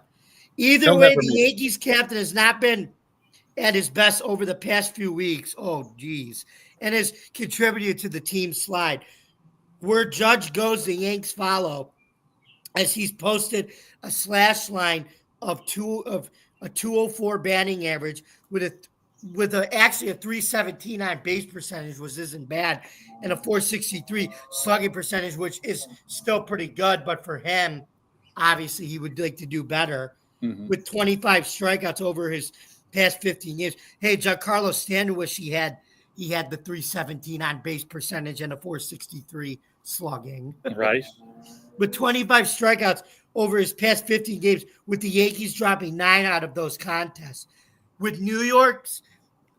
Either way, the Yankees captain has not been at his best over the past few weeks. Oh, geez. And has contributed to the team's slide. Where Judge goes, the Yanks follow, as he's posted a slash line of a 204 batting average with actually a 317 on base percentage, which isn't bad, and a 463 slugging percentage, which is still pretty good. But for him, obviously, he would like to do better. Mm-hmm. With 25 strikeouts over his past 15 years. Hey, Giancarlo Stanton wish he had the 317 on base percentage and a 463 slugging. Right. With 25 strikeouts over his past 15 games, with the Yankees dropping 9 out of those contests. With New York's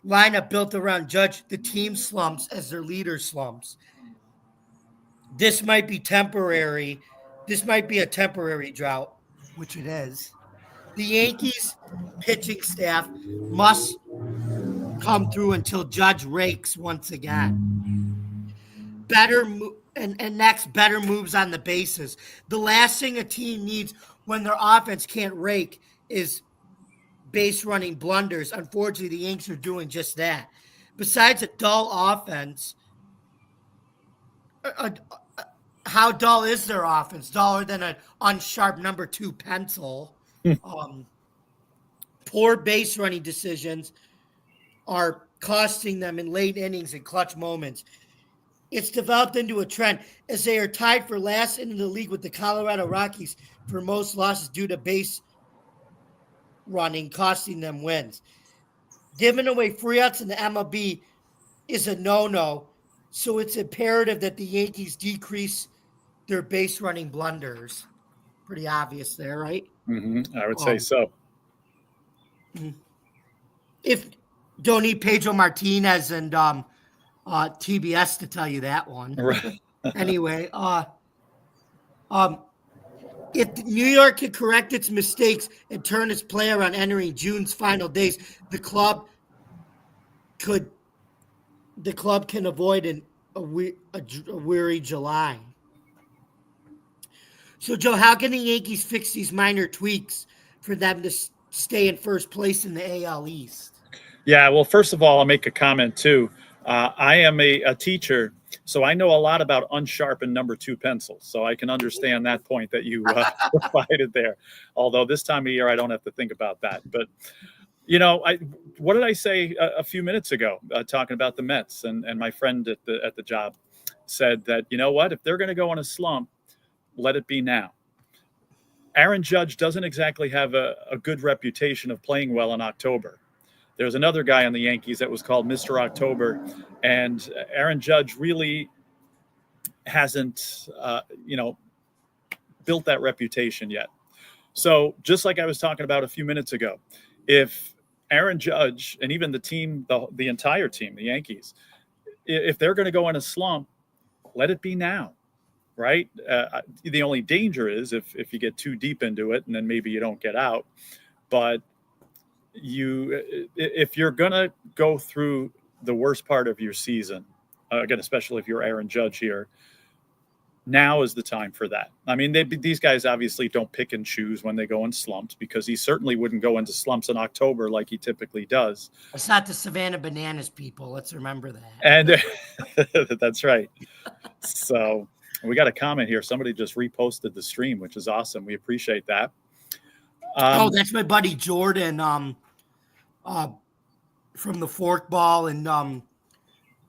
lineup built around Judge, the team slumps as their leader slumps. This might be temporary. This might be a temporary drought, which it is. The Yankees pitching staff must come through until Judge rakes once again. Better moves on the bases. The last thing a team needs when their offense can't rake is base running blunders. Unfortunately, the Yanks are doing just that. Besides a dull offense, how dull is their offense? Duller than an unsharp number 2 pencil. Poor base running decisions are costing them in late innings and clutch moments. It's developed into a trend as they are tied for last in the league with the Colorado Rockies for most losses due to base running, costing them wins. Giving away free-outs in the MLB is a no-no, so it's imperative that the Yankees decrease their base running blunders. Pretty obvious there, right? Mm-hmm. I would say so. If don't need Pedro Martinez and TBS to tell you that one. Right. Anyway, if New York can correct its mistakes and turn its play around entering June's final days, the club can avoid a weary July. So, Joe, how can the Yankees fix these minor tweaks for them to stay in first place in the AL East? Yeah, well, first of all, I'll make a comment, too. I am a teacher, so I know a lot about unsharpened number 2 pencils, so I can understand that point that you provided there. Although this time of year, I don't have to think about that. But, what did I say a few minutes ago talking about the Mets? And my friend at the job said that, you know what, if they're going to go on a slump, let it be now. Aaron Judge doesn't exactly have a good reputation of playing well in October. There's another guy on the Yankees that was called Mr. October, and Aaron Judge really hasn't, built that reputation yet. So just like I was talking about a few minutes ago, if Aaron Judge and even the team, the entire team, the Yankees, if they're going to go on a slump, let it be now. Right? The only danger is if you get too deep into it and then maybe you don't get out. But if you're going to go through the worst part of your season, again, especially if you're Aaron Judge here, now is the time for that. I mean, these guys obviously don't pick and choose when they go in slumps, because he certainly wouldn't go into slumps in October like he typically does. It's not the Savannah Bananas people. Let's remember that. And that's right. So we got a comment here. Somebody just reposted the stream, which is awesome. We appreciate that. That's my buddy Jordan from the Forkball and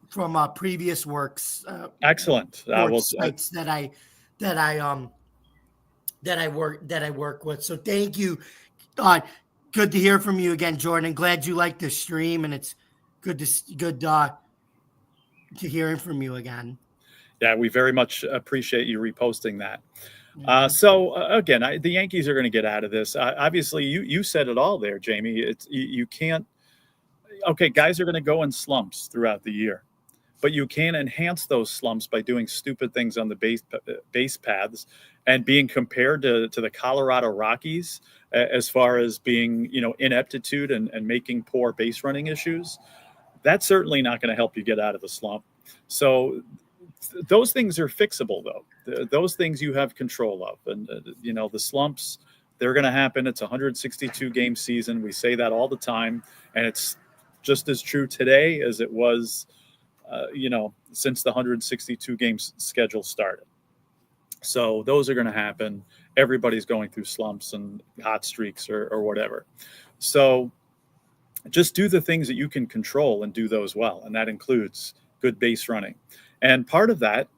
from previous works. Excellent. Sites that I that I work with. So thank you. Uh, Good to hear from you again, Jordan. Glad you like the stream, and it's good to hearing from you again. Yeah, we very much appreciate you reposting that. Mhm. Again, the Yankees are going to get out of this. Obviously, you said it all there, Jamie. You can't. Okay, guys are going to go in slumps throughout the year, but you can enhance those slumps by doing stupid things on the base paths and being compared to the Colorado Rockies as far as being ineptitude and making poor base running issues. That's certainly not going to help you get out of the slump. So those things are fixable, though. Those things you have control of, and the slumps, they're going to happen. It's a 162 game season. We say that all the time, and it's just as true today as it was since the 162 games schedule started. So those are going to happen. Everybody's going through slumps and hot streaks or whatever. So just do the things that you can control and do those well. And that includes good base running. And part of that,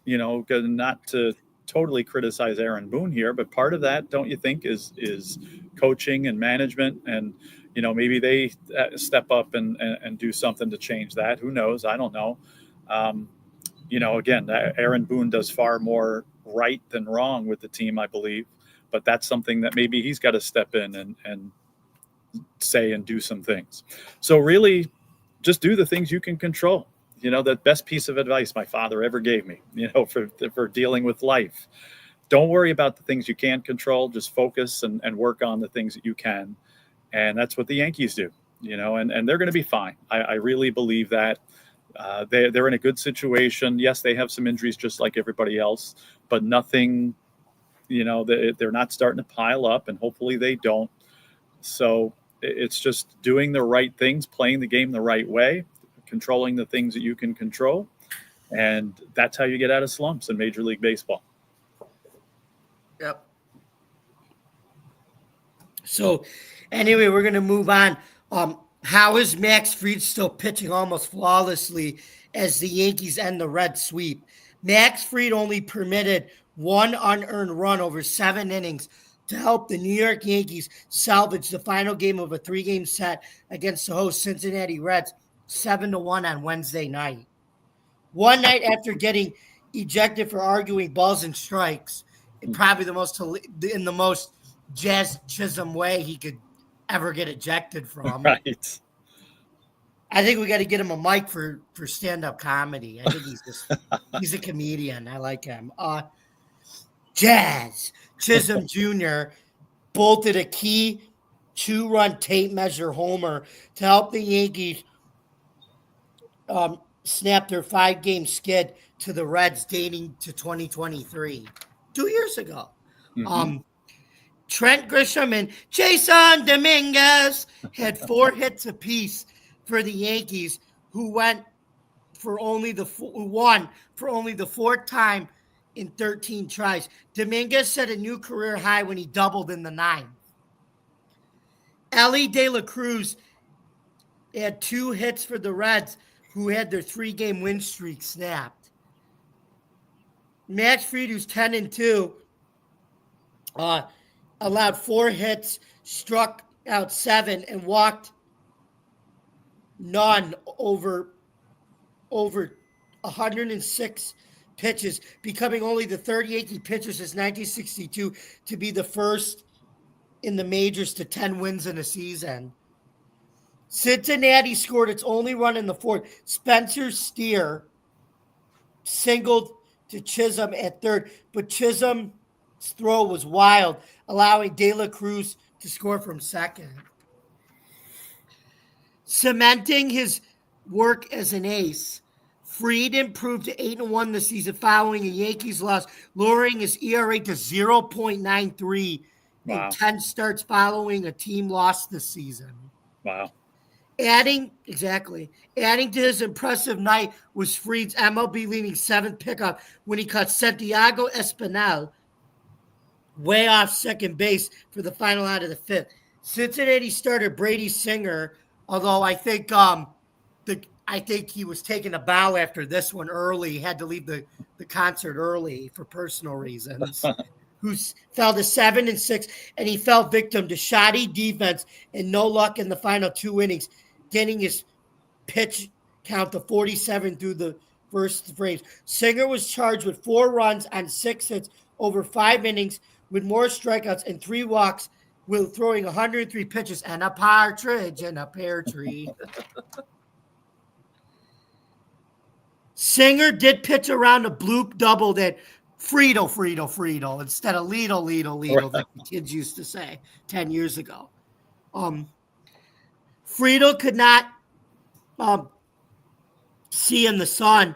not to totally criticize Aaron Boone here, but part of that, don't you think, is coaching and management, and maybe they step up and do something to change that. Who knows? I don't know. Again, Aaron Boone does far more right than wrong with the team, I believe, but that's something that maybe he's got to step in and say and do some things. So really, just do the things you can control. The best piece of advice my father ever gave me, for dealing with life. Don't worry about the things you can't control. Just focus and work on the things that you can. And that's what the Yankees do, and they're going to be fine. I really believe that. They're in a good situation. Yes, they have some injuries just like everybody else, but nothing, they're not starting to pile up, and hopefully they don't. So it's just doing the right things, playing the game the right way, controlling the things that you can control. And that's how you get out of slumps in Major League Baseball. Yep. So anyway, we're going to move on. How is Max Fried still pitching almost flawlessly as the Yankees end the red sweep? Max Fried only permitted one unearned run over 7 innings to help the New York Yankees salvage the final game of a 3-game set against the host Cincinnati Reds 7-1 on Wednesday night. One night after getting ejected for arguing balls and strikes, probably in the most Jazz Chisholm way he could ever get ejected from. Right. I think we got to get him a mic for stand-up comedy. I think he's a comedian. I like him. Jazz Chisholm Jr. bolted a key 2-run tape measure homer to help the Yankees snap their 5-game skid to the Reds dating to 2023, 2 years ago. Mm-hmm. Trent Grisham and Jason Dominguez had 4 hits apiece for the Yankees, who won for only the 4th time in 13 tries. Dominguez set a new career high when he doubled in the 9th. Ellie De La Cruz had 2 hits for the Reds, who had their 3-game win streak snapped. Max Fried, who's 10-2, allowed 4 hits, struck out 7, and walked none over 106 pitches, becoming only the third Yankee pitcher since 1962 to be the first in the majors to 10 wins in a season. Cincinnati scored its only run in the 4th. Spencer Steer singled to Chisholm at 3rd, but Chisholm's throw was wild, allowing De La Cruz to score from 2nd. Cementing his work as an ace, Fried improved to 8-1 this season following a Yankees loss, lowering his ERA to 0.93 in 10 starts following a team loss this season. Wow. Adding to his impressive night was Fried's MLB-leading 7th pickup when he caught Santiago Espinal way off second base for the final out of the 5th. Cincinnati starter Brady Singer, although I think he was taking a bow after this one early. He had to leave the concert early for personal reasons. fell to 7-6, and he fell victim to shoddy defense and no luck in the final 2 innings, getting his pitch count to 47 through the first frames. Singer was charged with 4 runs on 6 hits over 5 innings with more strikeouts and 3 walks, with throwing 103 pitches and a partridge in a pear tree. Singer did pitch around a bloop double that Friedel instead of Lidl that the kids used to say 10 years ago. Friedel could not see in the sun,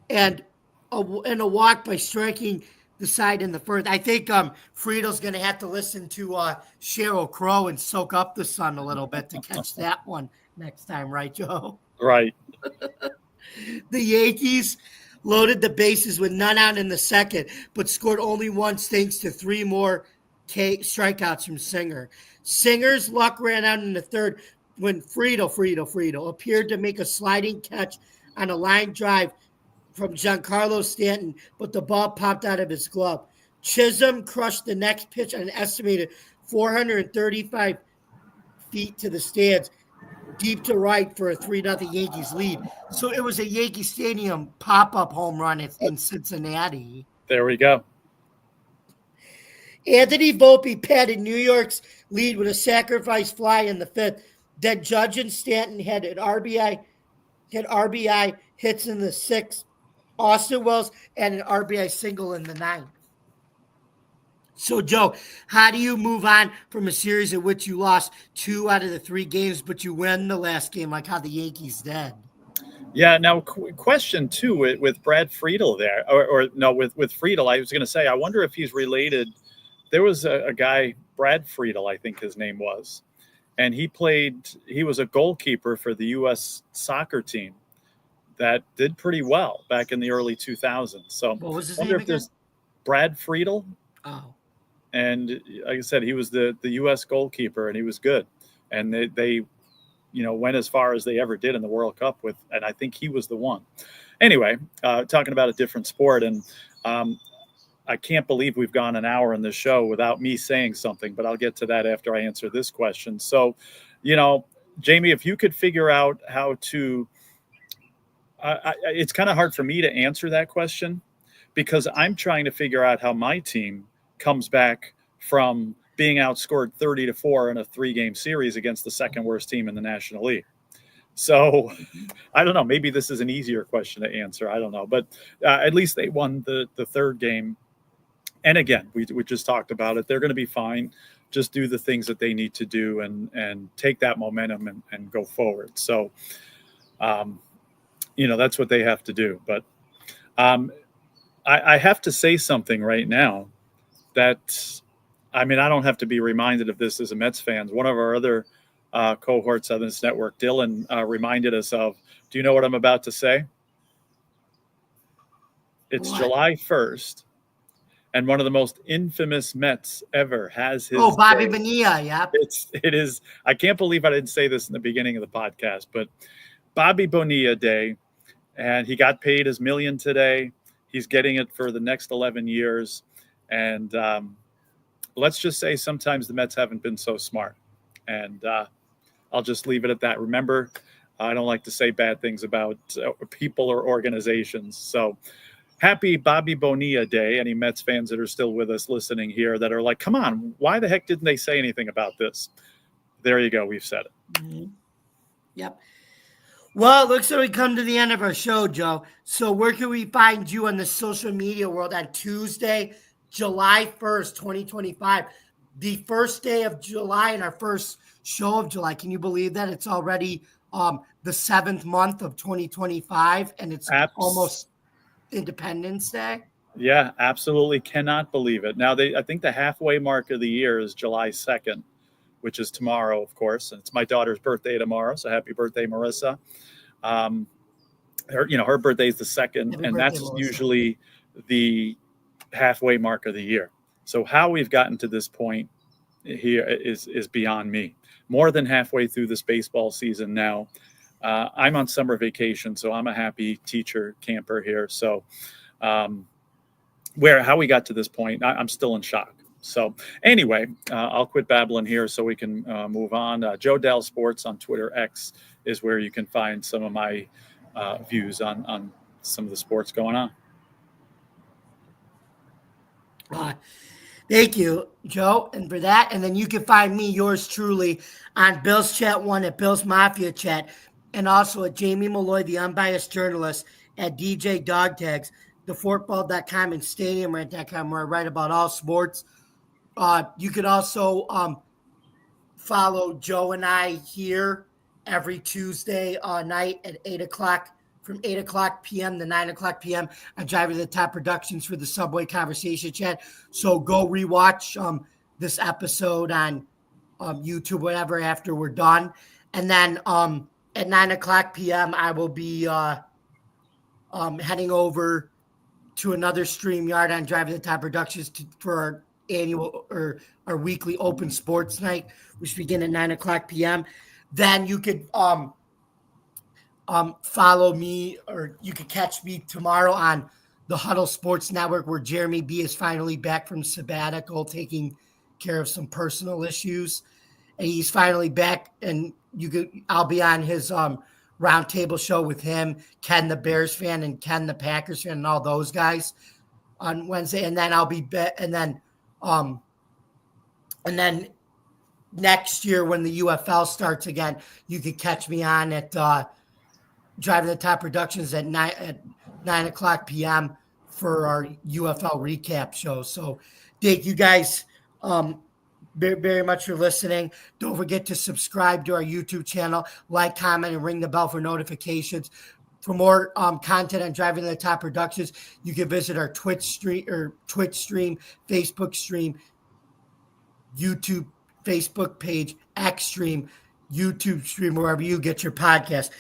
and a walk by striking the side in the first. I think Friedel's going to have to listen to Sheryl Crow and soak up the sun a little bit to catch that one next time, right, Joe? Right. The Yankees loaded the bases with none out in the second, but scored only once thanks to 3 more strikeouts from Singer. Singer's luck ran out in the third when Friedel appeared to make a sliding catch on a line drive from Giancarlo Stanton, but the ball popped out of his glove. Chisholm crushed the next pitch on an estimated 435 feet to the stands, deep to right for a 3-0 Yankees lead. So it was a Yankee Stadium pop-up home run in Cincinnati. There we go. Anthony Volpe padded New York's lead with a sacrifice fly in the 5th. Then Judge and Stanton had RBI hits in the 6th. Austin Wells and an RBI single in the 9th. So, Joe, how do you move on from a series in which you lost 2 out of the 3 games, but you win the last game like how the Yankees did? Yeah. Now, question 2 with Brad Friedel there, or no, with Friedel, I was going to say, I wonder if he's related. There was a guy, Brad Friedel, I think his name was, and he was a goalkeeper for the U.S. soccer team that did pretty well back in the early 2000s. So what was his I wonder name if again? there's Brad Friedel. Oh. And like I said, he was the U.S. goalkeeper, and he was good. And they went as far as they ever did in the World Cup and I think he was the one. Anyway, talking about a different sport, and I can't believe we've gone an hour in this show without me saying something, but I'll get to that after I answer this question. So, Jamie, if you could figure out how to, it's kind of hard for me to answer that question because I'm trying to figure out how my team comes back from being outscored 30-4 in a 3-game series against the second worst team in the National League. So I don't know. Maybe this is an easier question to answer. I don't know. But at least they won the 3rd game. And again, we just talked about it. They're going to be fine. Just do the things that they need to do and take that momentum and go forward. So, that's what they have to do. But I have to say something right now that, I don't have to be reminded of this as a Mets fan. One of our other cohorts on this network, Dylan, reminded us of. Do you know what I'm about to say? It's What? July 1st, and one of the most infamous Mets ever has his. Oh, Bobby day. Bonilla, yeah. It is. I can't believe I didn't say this in the beginning of the podcast, but Bobby Bonilla Day, and he got paid his $1 million today. He's getting it for the next 11 years, and let's just say sometimes the Mets haven't been so smart, and I'll just leave it at that. Remember, I don't like to say bad things about people or organizations. So happy Bobby Bonilla Day. Any Mets fans that are still with us listening here that are like, come on, why the heck didn't they say anything about this? There you go. We've said it. Mm-hmm. Yep. Well, it looks like we come to the end of our show, Joe. So where can we find you on the social media world on Tuesday, July 1st, 2025? The first day of July and our first show of July. Can you believe that? It's already the 7th month of 2025, and it's almost Independence Day. Yeah, absolutely cannot believe it. Now, I think the halfway mark of the year is July 2nd, which is tomorrow, of course. And it's my daughter's birthday tomorrow, so happy birthday, Marissa. Her birthday is the 2nd, Happy and birthday, that's Melissa. usually the halfway mark of the year. So how we've gotten to this point here is beyond me. More than halfway through this baseball season now. I'm on summer vacation, so I'm a happy teacher camper here. So how we got to this point, I'm still in shock. So anyway, I'll quit babbling here so we can move on. Joe Dell Sports on Twitter X is where you can find some of my views on some of the sports going on. Thank you, Joe, and for that. And then you can find me, yours truly, on Bill's Chat 1 at Bill's Mafia Chat, and also at Jamie Malloy, the unbiased journalist, at DJ Dog Tags, thefortball.com, and stadiumrant.com, where I write about all sports. You could also follow Joe and I here every Tuesday night at 8 o'clock, from 8 o'clock p.m. to 9 o'clock p.m. on Driving to the Top Productions for the Subway Conversation Chat. So go rewatch this episode on YouTube, whatever, after we're done. And then at 9 o'clock p.m., I will be heading over to another StreamYard on Driving to the Top Productions for our annual or our weekly open sports night, which begin at 9 o'clock p.m. Then you could follow me, or you could catch me tomorrow on the Huddle Sports Network, where Jeremy B is finally back from sabbatical, taking care of some personal issues, and he's finally back. And I'll be on his roundtable show with him, Ken the Bears fan and Ken the Packers fan, and all those guys on Wednesday. And then I'll be and then next year when the UFL starts again, you could catch me on at Driving the Top Productions at 9 o'clock p.m. for our UFL recap show. So thank you guys very, very much for listening. Don't forget to subscribe to our YouTube channel, like, comment, and ring the bell for notifications. For more content on Driving to the Top Productions, you can visit our Twitch stream, Facebook stream, YouTube, Facebook page, X stream, YouTube stream, wherever you get your podcast.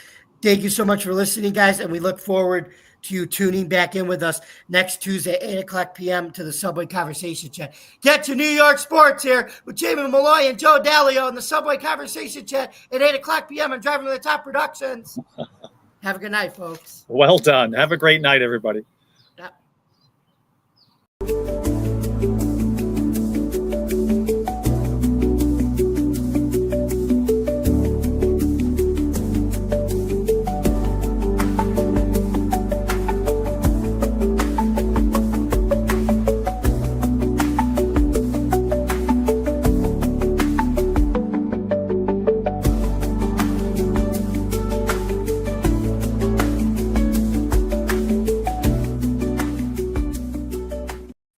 Thank you so much for listening, guys, and we look forward to you tuning back in with us next Tuesday at 8 o'clock p.m. to the Subway Conversation Chat. Get to New York sports here with Jamie Malloy and Joe Dalio in the Subway Conversation Chat at 8 o'clock p.m. on Driving to the Top Productions. Have a good night, folks. Well done. Have a great night, everybody. Yep.